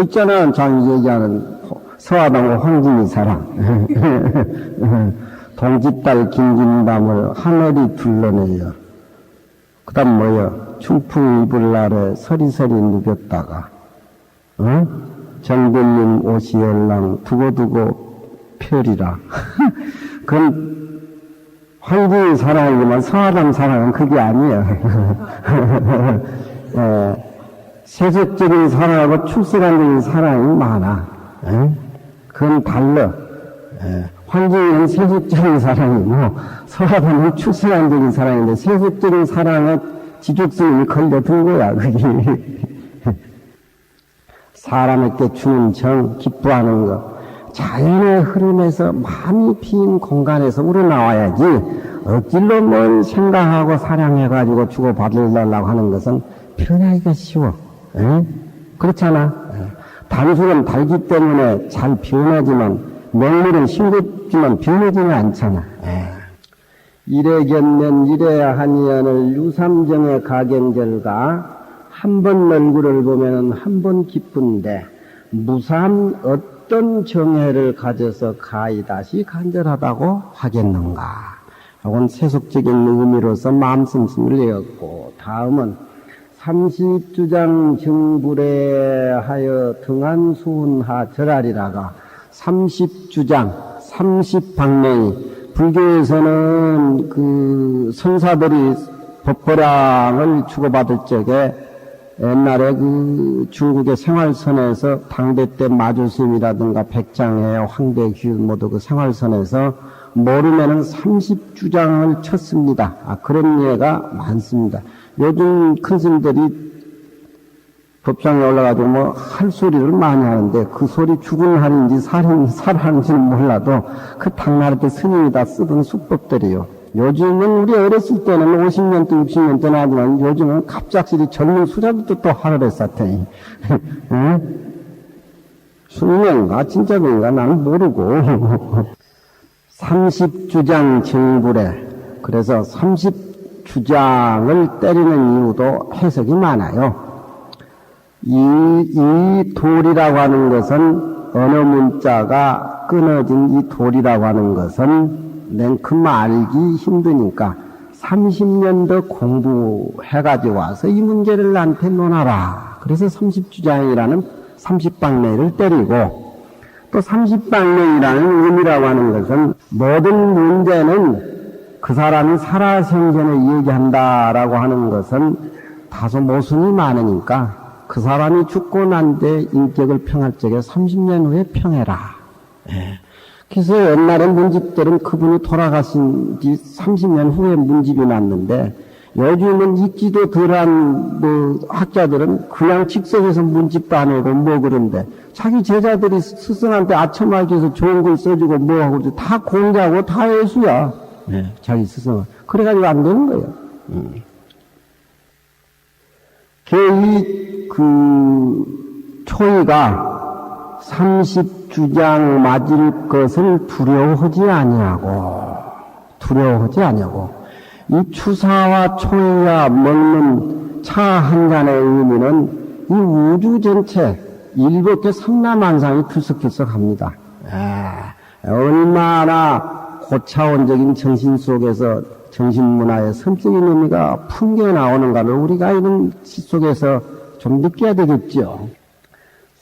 있잖아 장 얘기하는 서화동과 황진이 사랑 동짓달 긴긴 밤을 하늘이 둘러내려 그 다음 춘풍 이불 아래 서리서리 누겼다가 정들님 옷이 열랑 두고두고 별이라 그건 황진이 사랑이지만 서화동 사랑은 그게 아니에요. 세속적인 사랑하고 출세관적인 사랑이 많아. 그건 달라. 황진이는 세속적인 사랑이고 서화동은 출세관적인 사랑인데 세속적인 사랑에 지족스님이 걸려든 거야. 그게 사람에게 주는 정, 기뻐하는 것, 자연의 흐름에서 마음이 빈 공간에서 우러나와야지 억질로 뭘 생각하고 사랑해가지고 주고받으려고 하는 것은 표현하기가 쉬워. 그렇잖아. 단술은 달기 때문에 잘 표현하지만 맹물은 싱겁지만 표현하지는 않잖아. 이래 견면 이래야 하니언을 유삼정의 가경절과 한 번 얼굴을 보면은 한 번 기쁜데 무삼 어떤 정해를 가져서 가히 다시 간절하다고 하겠는가. 이건 세속적인 의미로서 마음씀심을 내었고 다음은 30주장 정불에 하여 등한수운하 절하리라가 30주장 30방명이 불교에서는 선사들이 법보량을 주고받을 적에 옛날에 중국의 생활선에서 당대 때 마주스님이라든가 백장해, 황대규 모두 생활선에서 모르면은 30주장을 쳤습니다. 그런 예가 많습니다. 요즘 큰 스님들이 법상에 올라가지고 할 소리를 많이 하는데 그 소리 죽은 할인지 살하는지는 몰라도 그 당나라 때 스님이 다 쓰던 수법들이요. 요즘은 우리 어렸을 때는 50년 때 60년 때나 하지만 요즘은 갑작스레 젊은 수자들도 또 하를 했었더니 숙명가 진짜 그런가 나는 모르고 30주장 정불에 그래서 30주장을 때리는 이유도 해석이 많아요. 이 돌이라고 하는 것은 언어 문자가 끊어진 이 돌이라고 하는 것은 냉큼 알기 힘드니까 30년 더 공부해가지고 와서 이 문제를 나한테 논하라. 그래서 30주장이라는 30방맹이를 때리고 또 30방맹이라는 의미라고 하는 것은 모든 문제는 그 사람이 살아생전에 얘기한다라고 하는 것은 다소 모순이 많으니까 그 사람이 죽고 난 뒤에 인격을 평할 적에 30년 후에 평해라. 그래서 옛날에 문집들은 그분이 돌아가신 지 30년 후에 문집이 났는데 요즘은 있지도 덜한 학자들은 그냥 직석에서 문집도 안 하고 그런데 자기 제자들이 스승한테 아첨하기 위해서 좋은 글 써주고 하고 다 공자고 다 예수야. 자기 스승은. 그래가지고 안 되는 거예요. 초이가 30주장 맞을 것을 두려워하지 아니하고 이 추사와 초이가 먹는 차 한 잔의 의미는 이 우주 전체 일곱개 삼라만상이 들썩들썩합니다. 얼마나 고차원적인 정신 속에서 정신문화의 성적인 의미가 풍겨 나오는가를 우리가 이런 시 속에서 좀 느껴야 되겠죠.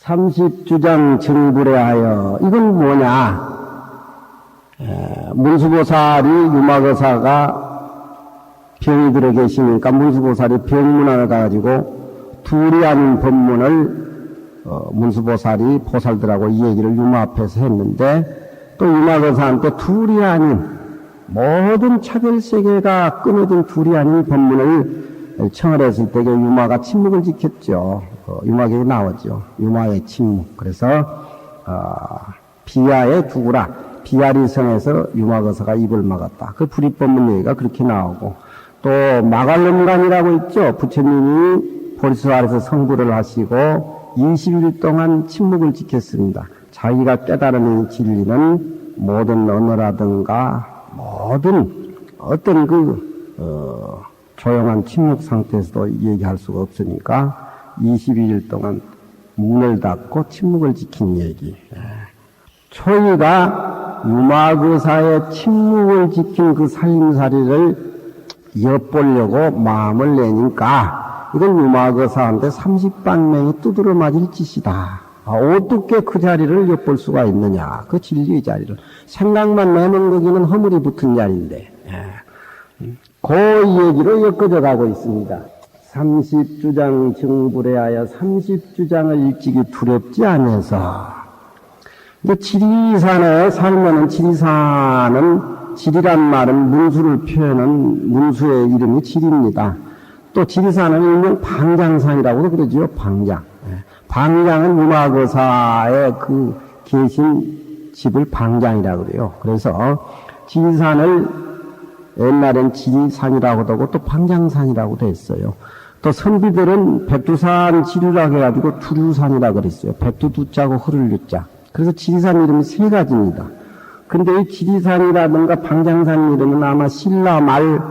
30주장 정불에 하여 이건 뭐냐? 문수보살이 유마거사가 병이 들어 계시니까 문수보살이 병문안을 가가지고 둘이 아닌 법문을 문수보살이 보살들하고 이 얘기를 유마 앞에서 했는데 또 유마거사한테 둘이 아닌 모든 차별세계가 끊어진 둘이 아닌 법문을 청을 했을 때 유마가 침묵을 지켰죠. 유마경에 나오죠. 유마의 침묵. 그래서 비야에 두구라. 비야리성에서 유마거사가 입을 막았다. 그 불입법문 얘기가 그렇게 나오고, 또 마갈름간이라고 있죠. 부처님이 보리수 아래서 성불을 하시고 20일 동안 침묵을 지켰습니다. 자기가 깨달은 진리는 모든 언어라든가 모든 어떤 조용한 침묵 상태에서도 얘기할 수가 없으니까 22일 동안 문을 닫고 침묵을 지킨 얘기. 초이가 유마거사의 침묵을 지킨 그 살림살이를 엿보려고 마음을 내니까 이건 유마거사한테 30방명이 두드러 맞을 짓이다. 어떻게 그 자리를 엿볼 수가 있느냐. 그 진리의 자리를. 생각만 내는 거기는 허물이 붙은 자리인데. 그 얘기로 엮어져 가고 있습니다. 30주장 정불에 하여 30주장을 일찍이 두렵지 않아서. 지리산에 살면은 지리란 말은 문수를 표현한 문수의 이름이 지리입니다. 또 지리산은 일명 방장산이라고도 그러지요. 방장. 방장은 유마거사의 그 계신 집을 방장이라고 그래요. 그래서 지리산을 옛날엔 지리산이라고도 하고 또 방장산이라고도 했어요. 또 선비들은 백두산 지류라고 해가지고 두류산이라고 그랬어요. 백두 두자고 흐를 유자. 그래서 지리산 이름이 세 가지입니다. 근데 이 지리산이라든가 방장산 이름은 아마 신라 말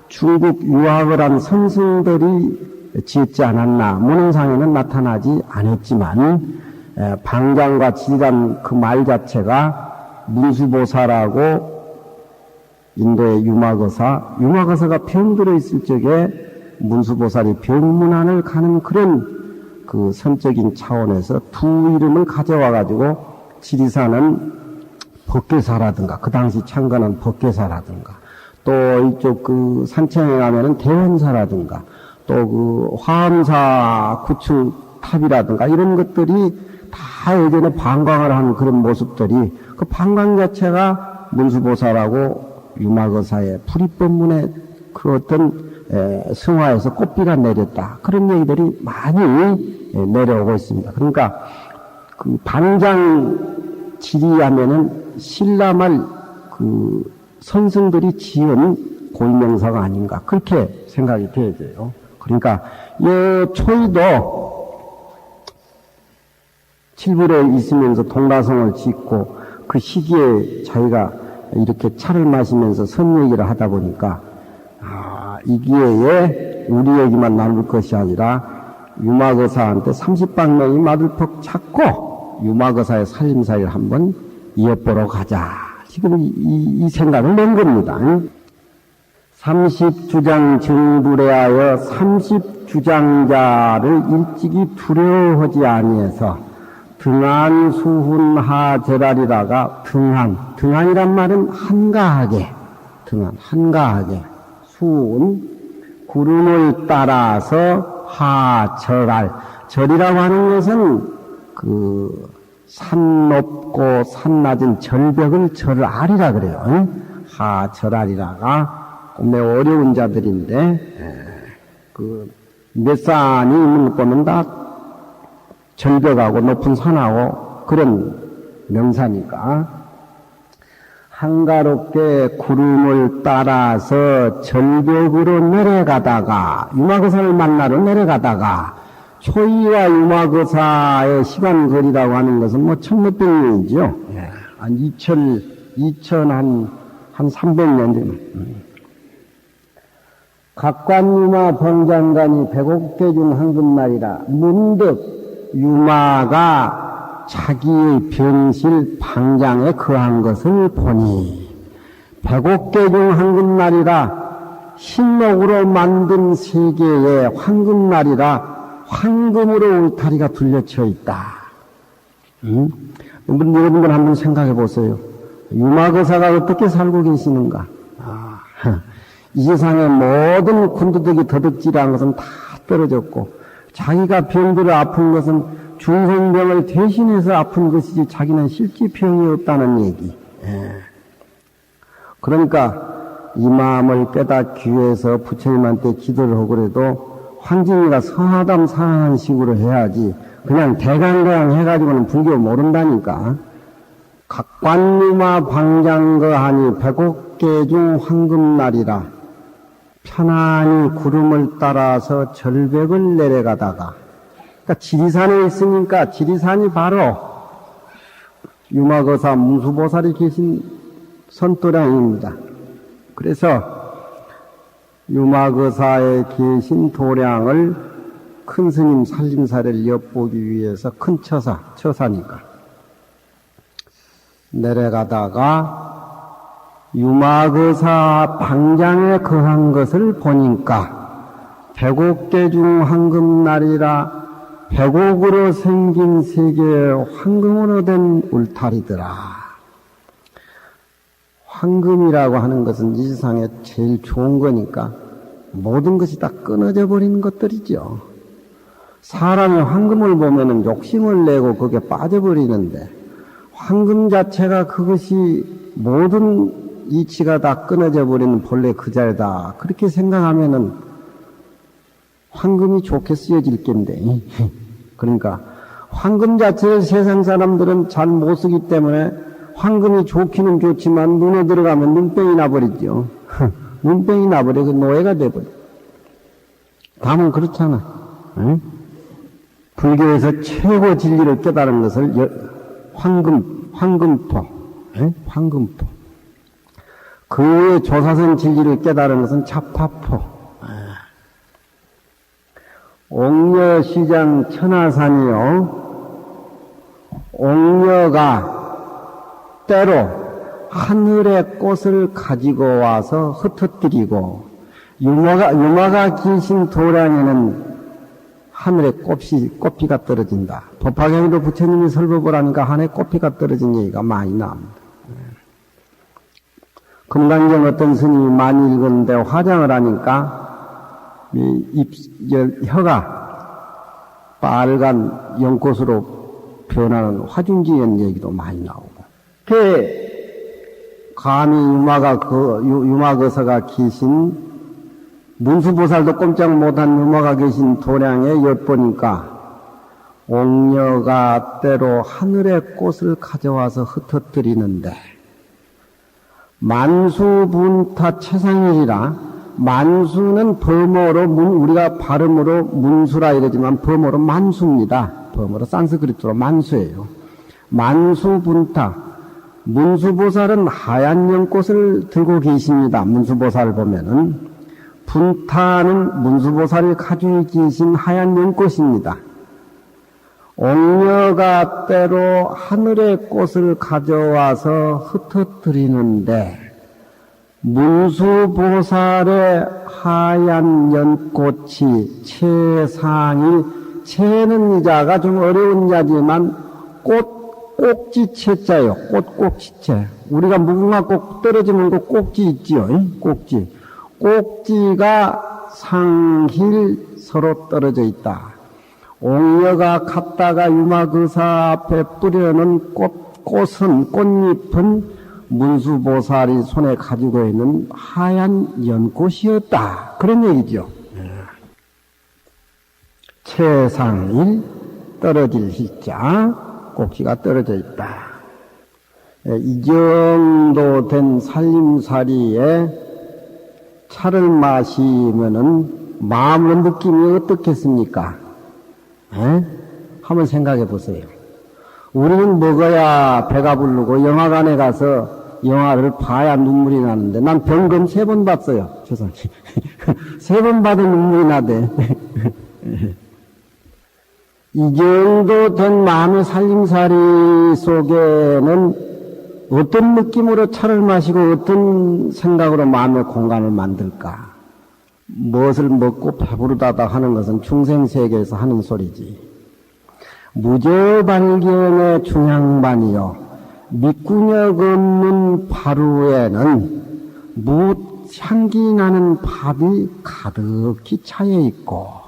중국 유학을 한 선생들이 지었지 않았나. 문헌상에는 나타나지 않았지만 방장과 지리산 그 말 자체가 문수보살하고 인도의 유마거사가 병들어 있을 적에 문수보살이 병문안을 가는 그런 그 선적인 차원에서 두 이름을 가져와 가지고 지리산은 법계사라든가 그 당시 창건한 법계사라든가 또 이쪽 그 산청에 가면은 대원사라든가 또 그 화엄사 구층 탑이라든가 이런 것들이 다 예전에 방광을 한 그런 모습들이 그 방광 자체가 문수보살하고 유마거사의 불입법문의 그 어떤 성화에서 꽃비가 내렸다. 그런 얘기들이 많이 내려오고 있습니다. 그러니까 그 방장 지리하면은 신라말 그 선승들이 지은 고유명사가 아닌가 그렇게 생각이 되어져요. 그러니까 이 초이도 칠불에 있으면서 동라성을 짓고 그 시기에 자기가 이렇게 차를 마시면서 선 얘기를 하다 보니까 이 기회에 우리 얘기만 나눌 것이 아니라 유마거사한테 30방명이 마들 퍽 찾고 유마거사의 살림살이를 한번 이어보러 가자. 지금 이 생각을 낸 겁니다. 30주장 정불에 하여 30주장자를 일찍이 두려워하지 아니해서 등한수훈하제라리라가 등한이란 말은 한가하게 수운 구름을 따라서 하절할 절이라고 하는 것은 그 산 높고 산 낮은 절벽을 절알이라 그래요. 하절알이라가 매우 어려운 자들인데 그 몇 산이 있는 것 보면 다 절벽하고 높은 산하고 그런 명사니까 한가롭게 구름을 따라서 절벽으로 내려가다가 유마거사를 만나러 내려가다가 초이와 유마거사의 시간 거리라고 하는 것은 뭐 1600년이죠. 한 2000 한 300년 전. 각관유마 병장관이 105개 중 한 금날이라 문득 유마가 자기의 병실 방장에 거한 것을 보니 105개 중 한 금날이라 신목으로 만든 세계에 황금날이라 황금으로 울타리가 둘려쳐 있다. 여러분들 한번 생각해 보세요. 유마거사가 어떻게 살고 계시는가? 이 세상의 모든 군두덕이 더덕질한 것은 다 떨어졌고 자기가 병들어 아픈 것은 중생병을 대신해서 아픈 것이지 자기는 실제 병이 없다는 얘기. 그러니까 이 마음을 깨닫기 위해서 부처님한테 기도를 하고 그래도 환진이가 서하담 사하는 식으로 해야지 그냥 대강대강 해가지고는 불교 모른다니까. 각관유마 방장거하니 백옥계 중 황금날이라 편안히 구름을 따라서 절벽을 내려가다가, 그러니까 지리산에 있으니까 지리산이 바로 유마거사 문수보살이 계신 선도량입니다. 그래서 유마거사에 계신 도량을 큰 스님 살림살이를 엿보기 위해서 큰 처사니까 내려가다가 유마거사 방장에 거한 것을 보니까 백옥계 중 황금날이라 백옥으로 생긴 세계에 황금으로 된 울타리더라. 황금이라고 하는 것은 이 세상에 제일 좋은 거니까 모든 것이 다 끊어져 버리는 것들이죠. 사람이 황금을 보면은 욕심을 내고 거기에 빠져버리는데 황금 자체가 그것이 모든 이치가 다 끊어져 버리는 본래 그 자리다. 그렇게 생각하면은 황금이 좋게 쓰여질 텐데. 그러니까 황금 자체를 세상 사람들은 잘 못 쓰기 때문에 황금이 좋기는 좋지만 눈에 들어가면 눈병이 나버리죠. 눈병이 나버려 그 노예가 돼버려. 다음은 그렇잖아. 응? 불교에서 최고 진리를 깨달은 것을 황금포. 응? 황금포. 그 외에 조사선 진리를 깨달은 것은 자파포. 옥녀시장 천하산이요. 옥녀가 때로 하늘의 꽃을 가지고 와서 흩어뜨리고 유마가 계신 도량에는 하늘에 꽃피가 떨어진다. 법화경에도 부처님이 설법을 하니까 하늘에 꽃피가 떨어진 얘기가 많이 나옵니다. 금강경 어떤 스님이 많이 읽었는데 화장을 하니까 혀가 빨간 연꽃으로 변하는 화중지연 얘기도 많이 나오고. 감히 유마거사가 계신 문수보살도 꼼짝 못한 유마가 계신 도량에 엿보니까 옥녀가 때로 하늘의 꽃을 가져와서 흩어뜨리는데 만수분타 최상일이라 만수는 범어로 우리가 발음으로 문수라 이러지만 범어로 만수입니다. 범어로 산스크리트로 만수예요. 만수분타 문수보살은 하얀 연꽃을 들고 계십니다. 문수보살 보면은 분타는 문수보살이 가지고 계신 하얀 연꽃입니다. 옥녀가 때로 하늘의 꽃을 가져와서 흩어뜨리는데 문수보살의 하얀 연꽃이 채상이 채는 이자가 좀 어려운 자지만 꼭지채자요. 꼭지채. 우리가 무궁화 꼭 떨어지면 그 꼭지 있지요. 꼭지. 꼭지가 상힐 서로 떨어져 있다. 옥녀가 갔다가 유마거사 앞에 뿌려놓은 꽃잎은 문수보살이 손에 가지고 있는 하얀 연꽃이었다. 그런 얘기죠. 채상일 떨어질 희자 꼭지가 떨어져 있다. 이 정도 된 살림살이에 차를 마시면은 마음의 느낌이 어떻겠습니까? 한번 생각해 보세요. 우리는 먹어야 배가 부르고 영화관에 가서 영화를 봐야 눈물이 나는데 난 병금 3번 봤어요. 죄송해요. 3번 봐도 눈물이 나대. 이 정도 된 마음의 살림살이 속에는 어떤 느낌으로 차를 마시고 어떤 생각으로 마음의 공간을 만들까? 무엇을 먹고 배부르다다 하는 것은 중생세계에서 하는 소리지. 무저발견의 중향반이요. 밑구녁 없는 바루에는 향기 나는 밥이 가득히 차여 있고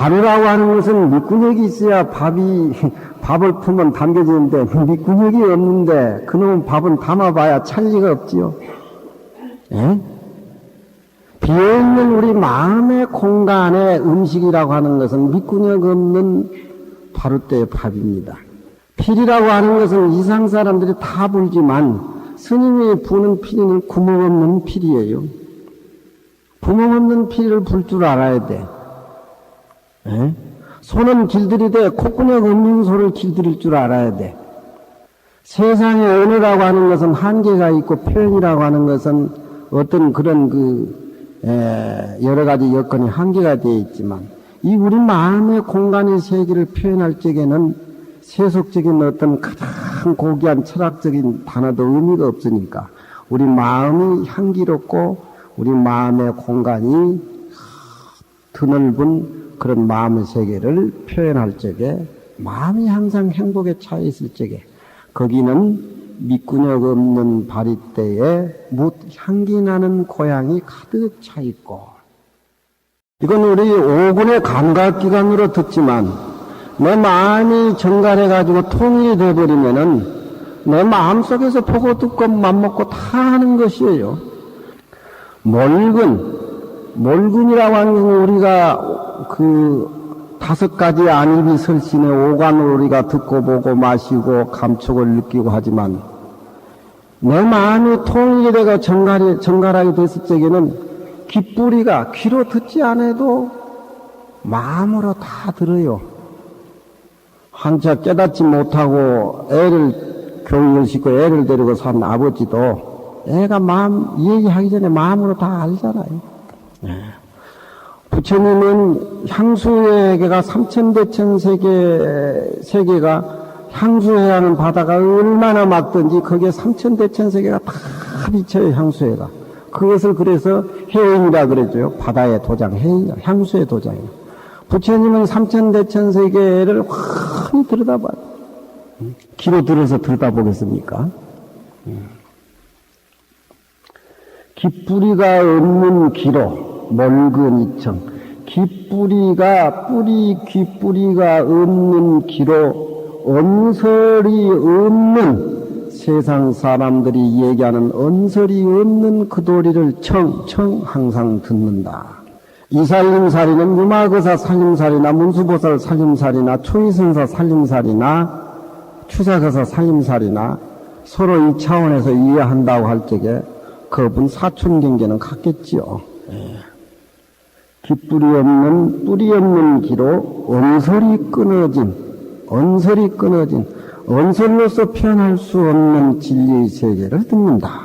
바루라고 하는 것은 밑구녕이 있어야 밥을 품으면 담겨지는데, 밑구녕이 없는데, 그놈은 밥은 담아봐야 찰 리가 없지요. 예? 비어있는 우리 마음의 공간의 음식이라고 하는 것은 밑구녕 없는 바루대의 밥입니다. 필이라고 하는 것은 이상 사람들이 다 불지만, 스님이 부는 피리는 구멍 없는 필이에요. 구멍 없는 피리를 불 줄 알아야 돼. 에? 손은 길들이되 콧구멍 없는 소를 길들일 줄 알아야 돼. 세상의 언어라고 하는 것은 한계가 있고 표현이라고 하는 것은 어떤 그런 여러 가지 여건이 한계가 되어 있지만 이 우리 마음의 공간의 세계를 표현할 적에는 세속적인 어떤 가장 고귀한 철학적인 단어도 의미가 없으니까 우리 마음이 향기롭고 우리 마음의 공간이 드넓은 그런 마음의 세계를 표현할 적에 마음이 항상 행복에 차 있을 적에 거기는 밑구녕 없는 바리대에 향기 나는 고향이 가득 차 있고 이건 우리 오군의 감각기관으로 듣지만 내 마음이 정갈해가지고 통일이 돼버리면은 내 마음속에서 보고 듣고 맘먹고 다 하는 것이에요. 몰근이라고 하는 건 우리가 그 5가지 안입이 설신의 오감을 우리가 듣고 보고 마시고 감촉을 느끼고 하지만 내 마음이 통일이 되고 정갈하게 됐을 적에는 귓뿌리가 귀로 듣지 않아도 마음으로 다 들어요. 한자 깨닫지 못하고 애를 교육을 시키고 애를 데리고 산 아버지도 애가 얘기하기 전에 마음으로 다 알잖아요. 부처님은 향수회계가 삼천대천 세계가 향수회하는 바다가 얼마나 막든지 거기에 삼천대천 세계가 다 비쳐요, 향수회가. 그것을 그래서 해인이라 그러죠. 바다의 도장, 해인, 향수의 도장이에요. 부처님은 삼천대천 세계를 환히 들여다봐요. 귀로 들어서 들여다보겠습니까? 깃뿌리가 없는 기로 몰근이청 깃뿌리가 깃뿌리가 없는 기로 언설이 없는 세상 사람들이 얘기하는 언설이 없는 그 도리를 청청 항상 듣는다. 이살림살이는 유마거사 살림살이나 문수보살 살림살이나 초이선사 살림살이나 추사거사 살림살이나 서로 이 차원에서 이해한다고 할 적에 그분 사춘경계는 같겠지요. 깃뿌리 없는 뿌리 없는 기로 언설이 끊어진 언설로서 표현할 수 없는 진리의 세계를 듣는다.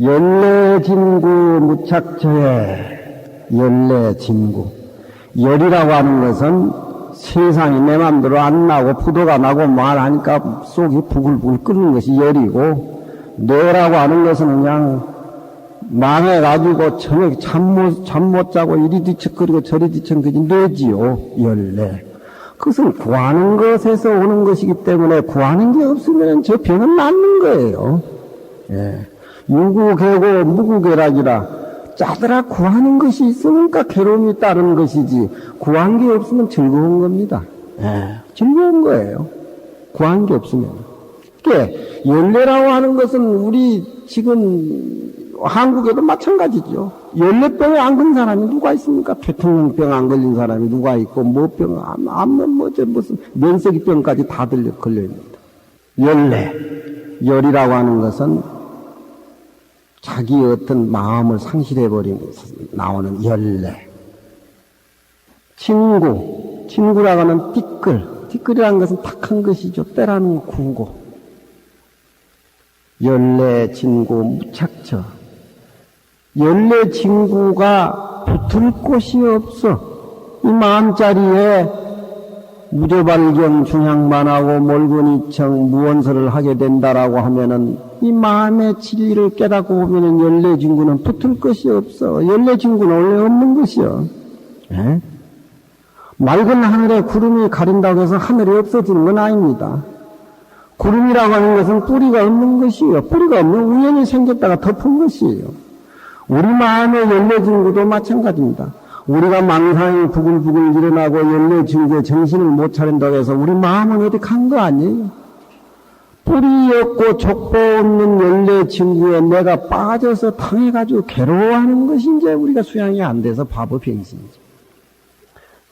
열내진구 무착처에 열내진구 열이라고 하는 것은 세상이 내 맘대로 안 나고 부도가 나고 말하니까 속이 부글부글 끓는 것이 열이고 뇌라고 하는 것은 그냥 망해가지고 저녁 잠 못 자고 이리 뒤척거리고 저리 뒤척거리지 뇌지요. 열내. 그것은 구하는 것에서 오는 것이기 때문에 구하는 게 없으면 저 병은 낫는 거예요. 예. 유구개고 무구개락이라 짜더라 구하는 것이 있으니까 괴로움이 따르는 것이지 구한 게 없으면 즐거운 겁니다. 예. 즐거운 거예요. 구한 게 없으면. 그러니까 열내라고 하는 것은 우리 지금 한국에도 마찬가지죠. 열내병에 안 걸린 사람이 누가 있습니까? 대통령병 안 걸린 사람이 누가 있고, 무슨 면세기병까지 다 걸려있습니다. 열이라고 하는 것은 자기 어떤 마음을 상실해버리면서 나오는 열내. 친구라고 하는 띠끌이라는 것은 탁한 것이죠. 때라는 구고. 열내, 진구, 무착처. 열내 진구가 붙을 곳이 없어. 이 마음자리에 무저발경 중향만하고 몰근이청 무언설을 하게 된다라고 하면은 이 마음의 진리를 깨닫고 보면은 열내 진구는 붙을 것이 없어. 열내 진구는 원래 없는 것이요. 예? 맑은 하늘에 구름이 가린다고 해서 하늘이 없어지는 건 아닙니다. 구름이라고 하는 것은 뿌리가 없는 것이에요. 뿌리가 없는 우연히 생겼다가 덮은 것이에요. 우리 마음의 열내진구도 마찬가지입니다. 우리가 망상이 부글부글 일어나고 연례 증거에 정신을 못 차린다고 해서 우리 마음은 어디 간 거 아니에요? 뿌리 없고 족보 없는 연례 증거에 내가 빠져서 당해가지고 괴로워하는 것이 이제 우리가 수양이 안 돼서 바보 병신이죠.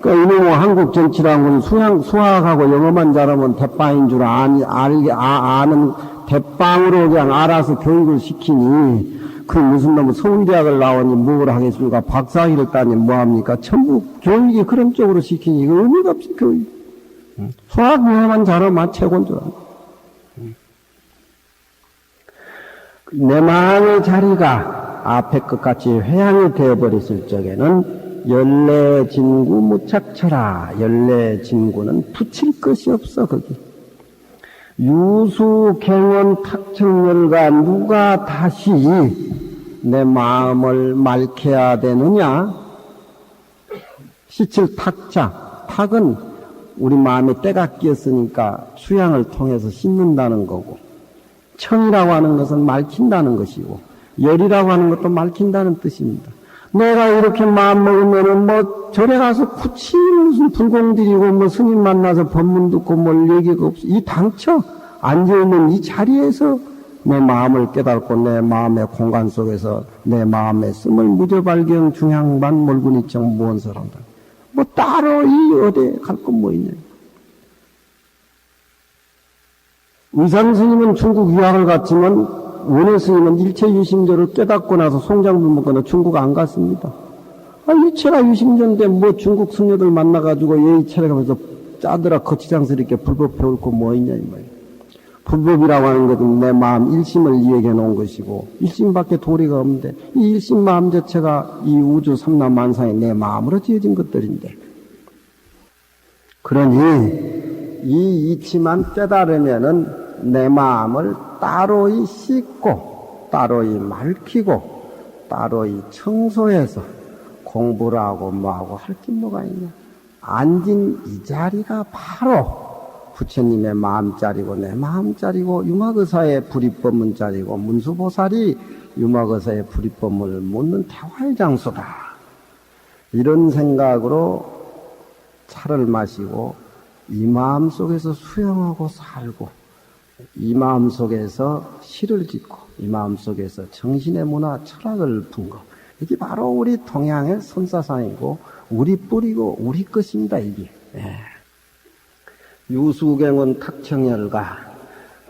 그러니까 이놈의 한국 정치라는 건 수학하고 영어만 잘하면 대빵인 줄 아는 대빵으로 그냥 알아서 교육을 시키니 그 무슨 놈은 서울대학을 나오니 뭘 하겠습니까? 박사학위를 따니 뭐합니까? 전부 교육이 그런 쪽으로 시키니 이거 의미가 없어 교육. 수학 영어만 잘하면 최고인 줄 아는. 내 마음의 자리가 앞에 것같이 회양이 되어버렸을 적에는 연례진구 무착처라. 연례진구는 붙일 것이 없어 거기. 유수갱원 탁청열과 누가 다시 내 마음을 맑혀야 되느냐? 시칠 탁자. 탁은 우리 마음에 때가 끼었으니까 수양을 통해서 씻는다는 거고, 청이라고 하는 것은 맑힌다는 것이고, 열이라고 하는 것도 맑힌다는 뜻입니다. 내가 이렇게 마음 먹으면은 뭐 절에 가서 굳이 무슨 불공 드리고 뭐 스님 만나서 법문 듣고 뭘 얘기가 없어. 이 당처 앉아있는 이 자리에서 내 마음을 깨닫고 내 마음의 공간 속에서 내 마음의 스물 무저발경 중향반 몰군이청 무언설한다. 뭐 따로 이 어디에 갈 건 뭐 있냐. 의상 스님은 중국 유학을 갔지만 원해 스님은 일체 유심조를 깨닫고 나서 송장도 먹거나 중국 안 갔습니다. 일체가 유심조인데 뭐 중국 승려들 만나가지고 예의 차려가면서 짜들아 거치장스럽게 불법 배울 거 뭐 있냐 이 말이야. 불법이라고 하는 것은 내 마음 일심을 이야기해 놓은 것이고 일심밖에 도리가 없는데 이 일심 마음 자체가 이 우주 삼라만상의 내 마음으로 지어진 것들인데, 그러니 이 이치만 깨달으면은 내 마음을 따로이 씻고 따로이 맑히고 따로이 청소해서 공부를 하고 뭐하고 할 게 뭐가 있냐. 앉은 이 자리가 바로 부처님의 마음자리고 내 마음자리고 유마거사의 불입법문 자리고 문수보살이 유마거사의 불입법문을 묻는 대화의 장소다. 이런 생각으로 차를 마시고 이 마음 속에서 수영하고 살고 이 마음 속에서 시를 짓고 이 마음 속에서 정신의 문화 철학을 푼 것, 이게 바로 우리 동양의 선사상이고 우리 뿌리고 우리 것입니다. 이게 유수갱원 탁청열과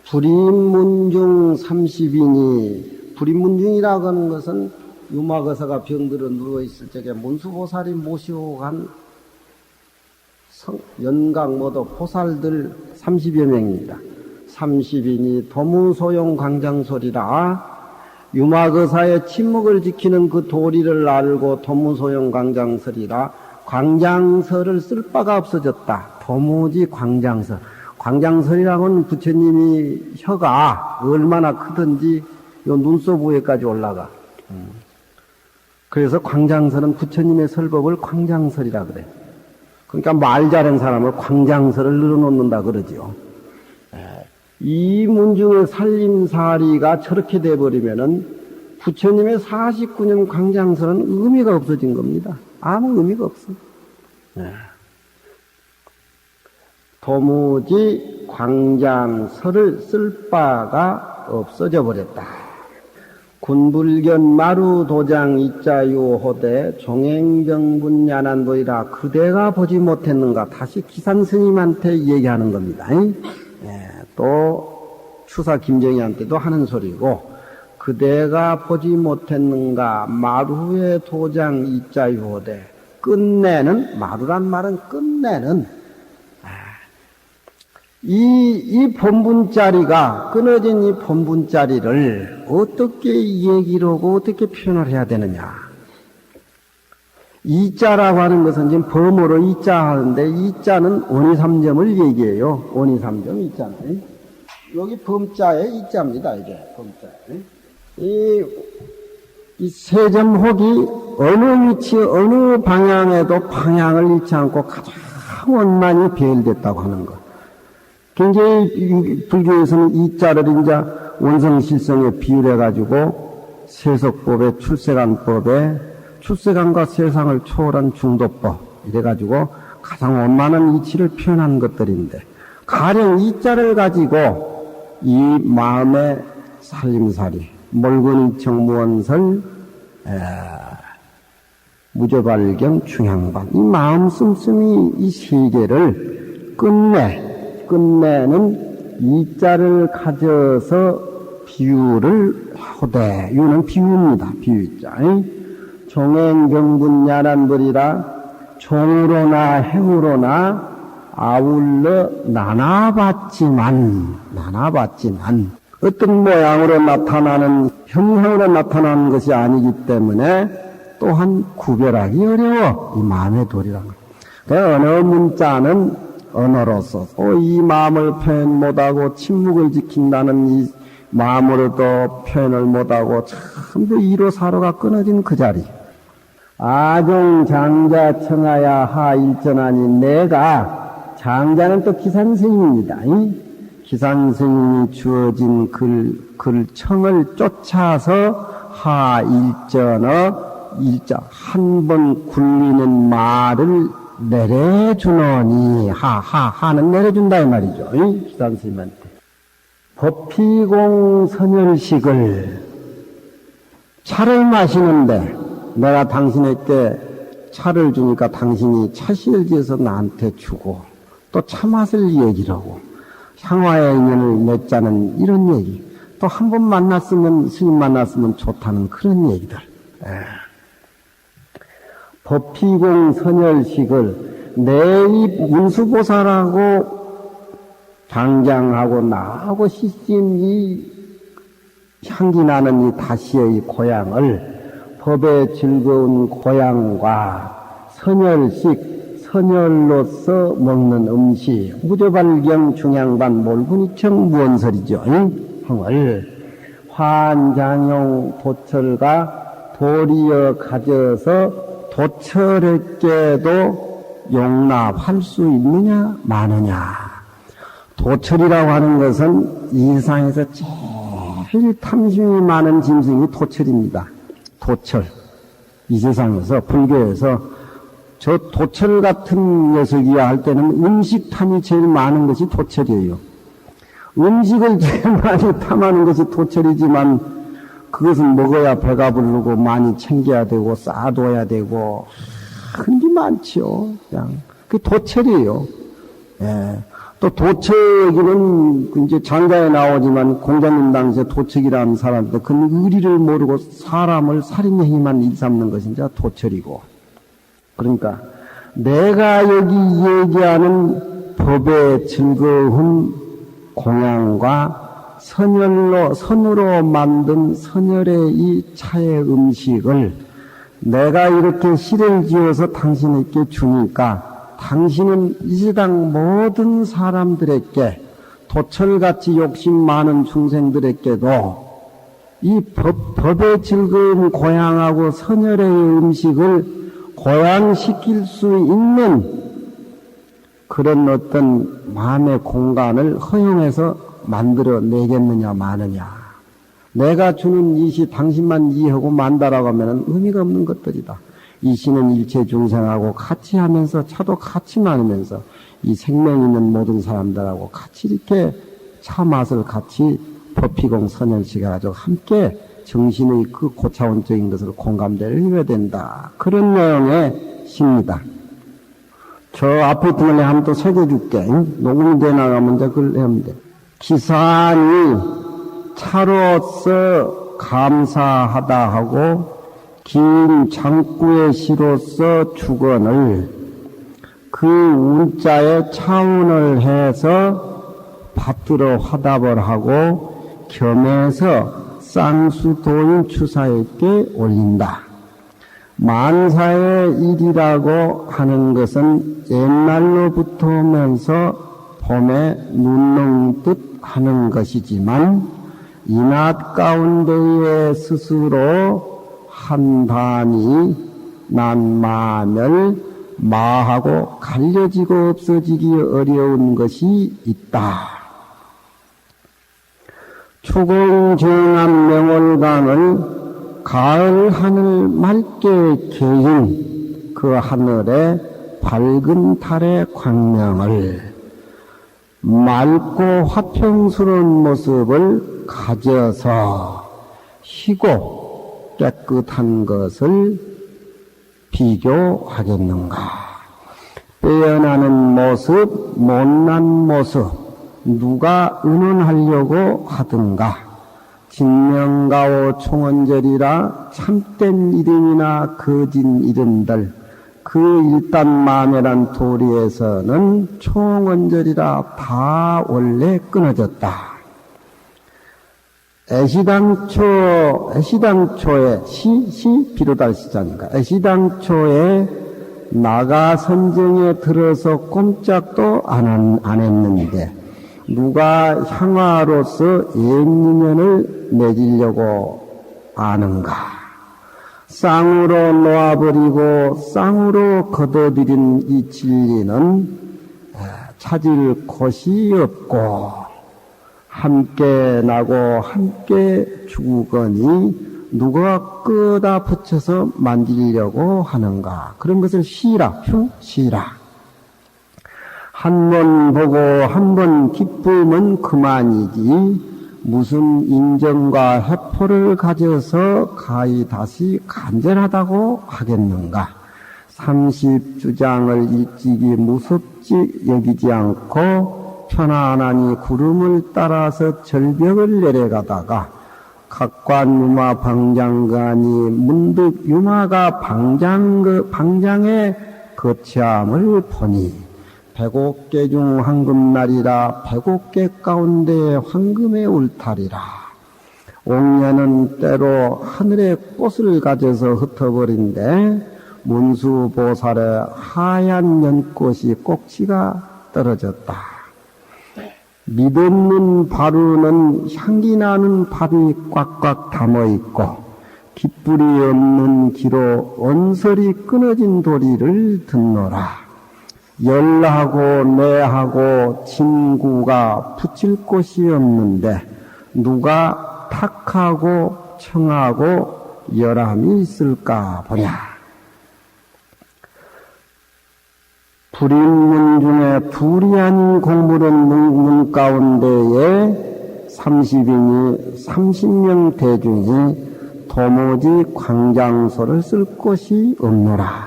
불임문중 30인이, 불임문중이라고 하는 것은 유마거사가 병들어 누워있을 적에 문수보살이 모시고 간 연강모도 보살들 30여 명입니다. 30인이 도무소용 광장설이라, 유마거사의 침묵을 지키는 그 도리를 알고 도무소용 광장설이라 광장설을 쓸 바가 없어졌다. 도무지 광장설. 광장설이라고는 부처님이 혀가 얼마나 크든지 요 눈썹 위에까지 올라가. 그래서 광장설은 부처님의 설법을 광장설이라 그래. 그러니까 말 잘하는 사람을 광장설을 늘어놓는다 그러지요. 이 문중의 살림살이가 저렇게 돼버리면은 부처님의 49년 광장설은 의미가 없어진 겁니다. 아무 의미가 없어. 도무지 광장설을 쓸 바가 없어져 버렸다. 군불견 마루도장 이자유호대 종행병분 야난도이라 그대가 보지 못했는가. 다시 기산스님한테 얘기하는 겁니다. 또 추사 김정희한테도 하는 소리고, 그대가 보지 못했는가 마루의 도장 이자유호대. 끝내는, 마루란 말은 끝내는 이 본분자리가, 끊어진 이 본분자리를 어떻게 얘기로고 어떻게 표현을 해야 되느냐. 이자라고 하는 것은 지금 범어로 이자 하는데, 이자는 원이삼점을 얘기해요. 원이삼점 이자는. 여기 범자에 이자입니다, 이게. 범자. 이 세점혹이 어느 위치, 어느 방향에도 방향을 잃지 않고 가장 원만히 배열됐다고 하는 것. 굉장히 불교에서는 이자를 이제 원성실성에 비율해가지고 세속법에 출세관법에 출세감과 세상을 초월한 중도법 이래가지고 가장 원만한 이치를 표현한 것들인데 가령 이 자를 가지고 이 마음의 살림살이 몰근이청 무언설 무저발경 중향반 이 마음 씀씀이 이 세계를 끝내는 이 자를 가져서 비유를 하되 유는 비유입니다. 비유자 종행병분야란벌이라 종으로나 행으로나 아울러 나눠봤지만 어떤 모양으로 나타나는 형상으로 나타나는 것이 아니기 때문에 또한 구별하기 어려워. 이 마음의 도리란 것. 언어 문자는 언어로서 이 마음을 표현 못하고 침묵을 지킨다는 이 마음으로도 표현을 못하고 전부 이로 사로가 끊어진 그 자리. 아종 장자 청하야 하 일전하니 내가 장자는 또 기산스님입니다. 기산스님이 주어진 글청을 쫓아서 하 일전어 일자 한 번 굴리는 말을 내려주노니 하는 내려준다 이 말이죠. 기산스님한테 법피공 선열식을 차를 마시는데 내가 당신에게 차를 주니까 당신이 차시를 지어서 나한테 주고 또 차맛을 얘기하고 향화의 인연을 맺자는 이런 얘기 또 한 번 만났으면 스님 만났으면 좋다는 그런 얘기들 법피공 선열식을 내 이 문수보살하고 장장하고 나하고 시신 이 향기 나는 이 다시의 이 고향을 법의 즐거운 고향과 선열식, 선열로서 먹는 음식, 무저발경 중향반 몰군이청 무언설이죠. 흥을 환장용 도철과 도리어 가져서 도철에게도 용납할 수 있느냐 마느냐. 도철이라고 하는 것은 이 세상에서 제일 탐심이 많은 짐승이 도철입니다. 도철. 이 세상에서, 불교에서 저 도철 같은 녀석이야 할 때는 음식탐이 제일 많은 것이 도철이에요. 음식을 제일 많이 탐하는 것이 도철이지만 그것은 먹어야 배가 부르고 많이 챙겨야 되고 쌓아둬야 되고 큰 게 많지요. 그냥. 그게 도철이에요. 예. 또 도척이는 이제 장가에 나오지만 공자님 당시에 도척이라는 사람인데 그 의리를 모르고 사람을 살인행위만 일삼는 것이 이제 도철이고 그러니까 내가 여기 얘기하는 법의 즐거운 공양과 선으로 만든 선열의 이 차의 음식을 내가 이렇게 시를 지어서 당신에게 주니까 당신은 이 세상 모든 사람들에게 도철같이 욕심 많은 중생들에게도 이 법의 즐거움 고향하고 선열의 음식을 고향시킬 수 있는 그런 어떤 마음의 공간을 허용해서 만들어 내겠느냐 마느냐. 내가 주는 이시 당신만 이해하고 만다라고 하면 의미가 없는 것들이다. 이 시는 일체 중생하고 같이 하면서 차도 같이 나누면서 이 생명 있는 모든 사람들하고 같이 이렇게 차 맛을 같이 법피공 선열식 해가지고 함께 정신의 그 고차원적인 것을 공감대를 해야 된다. 그런 내용의 시입니다. 저 앞에 등을 한번 또 새겨줄게. 녹음돼 나가면 이제 그걸 하면 돼. 기산이 차로서 감사하다 하고 긴 장구의 시로서 주건을 그 운자에 차운을 해서 받들어 화답을 하고 겸해서 쌍수도인 추사에게 올린다. 만사의 일이라고 하는 것은 옛날로부터 오면서 봄에 눈 녹듯 하는 것이지만 이 낮 가운데에 스스로 한단이 난 마음을 마하고 갈려지고 없어지기 어려운 것이 있다. 추공정한 명월강을 가을 하늘 맑게 개인 그 하늘의 밝은 달의 광명을 맑고 화평스러운 모습을 가져서 희고 깨끗한 것을 비교하겠는가? 빼어나는 모습, 못난 모습, 누가 의논하려고 하든가? 진명가오 총언절이라 참된 이름이나 거짓 이름들, 그 일단만회란 도리에서는 총언절이라 다 원래 끊어졌다. 애시당초에 비로달 시자니까 애시당초에 나가 선정에 들어서 꼼짝도 안 했는데 누가 향화로서 옛인연을 맺으려고 아는가? 쌍으로 놓아버리고 쌍으로 걷어들인 이 진리는 찾을 곳이 없고 함께 나고 함께 죽으거니 누가 끄다 붙여서 만들려고 하는가? 그런 것을 시라. 한 번 보고 한 번 기쁨은 그만이지 무슨 인정과 해포를 가져서 가히 다시 간절하다고 하겠는가? 30주장을 일찍이 무섭지 여기지 않고 편안하니 구름을 따라서 절벽을 내려가다가 각관 유마 방장가니 문득 유마가 방장의 거치함을 보니 105개 중 황금날이라 105개 가운데 황금의 울타리라. 옥녀는 때로 하늘에 꽃을 가져서 흩어버린데 문수보살의 하얀 연꽃이 꼭지가 떨어졌다. 믿없는 바루는 향기 나는 밥이 꽉꽉 담아있고 깃불이 없는 기로 언설이 끊어진 도리를 듣노라. 열하고 내하고 친구가 붙일 곳이 없는데 누가 탁하고 청하고 열함이 있을까 보냐. 불인문 중에 둘이 아닌 공부는 문 가운데에 30인이 30명 대중이 도무지 광장소를 쓸 곳이 없노라.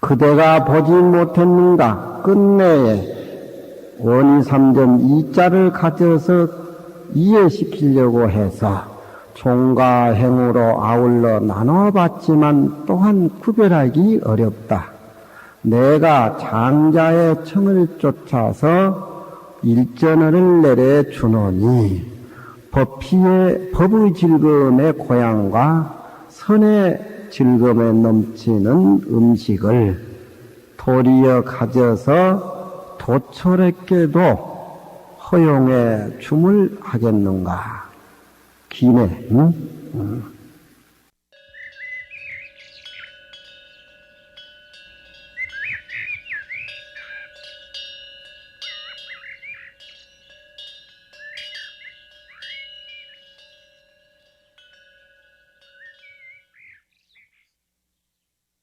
그대가 보지 못했는가? 끝내에 원이삼점 이자를 가져서 이해시키려고 해서 종과 행으로 아울러 나눠봤지만 또한 구별하기 어렵다. 내가 장자의 청을 쫓아서 일전을 내려주노니 법의 즐거움의 고향과 선의 즐거움에 넘치는 음식을 도리어 가져서 도철에게도 허용해 줌을 하겠는가? 기네, 응?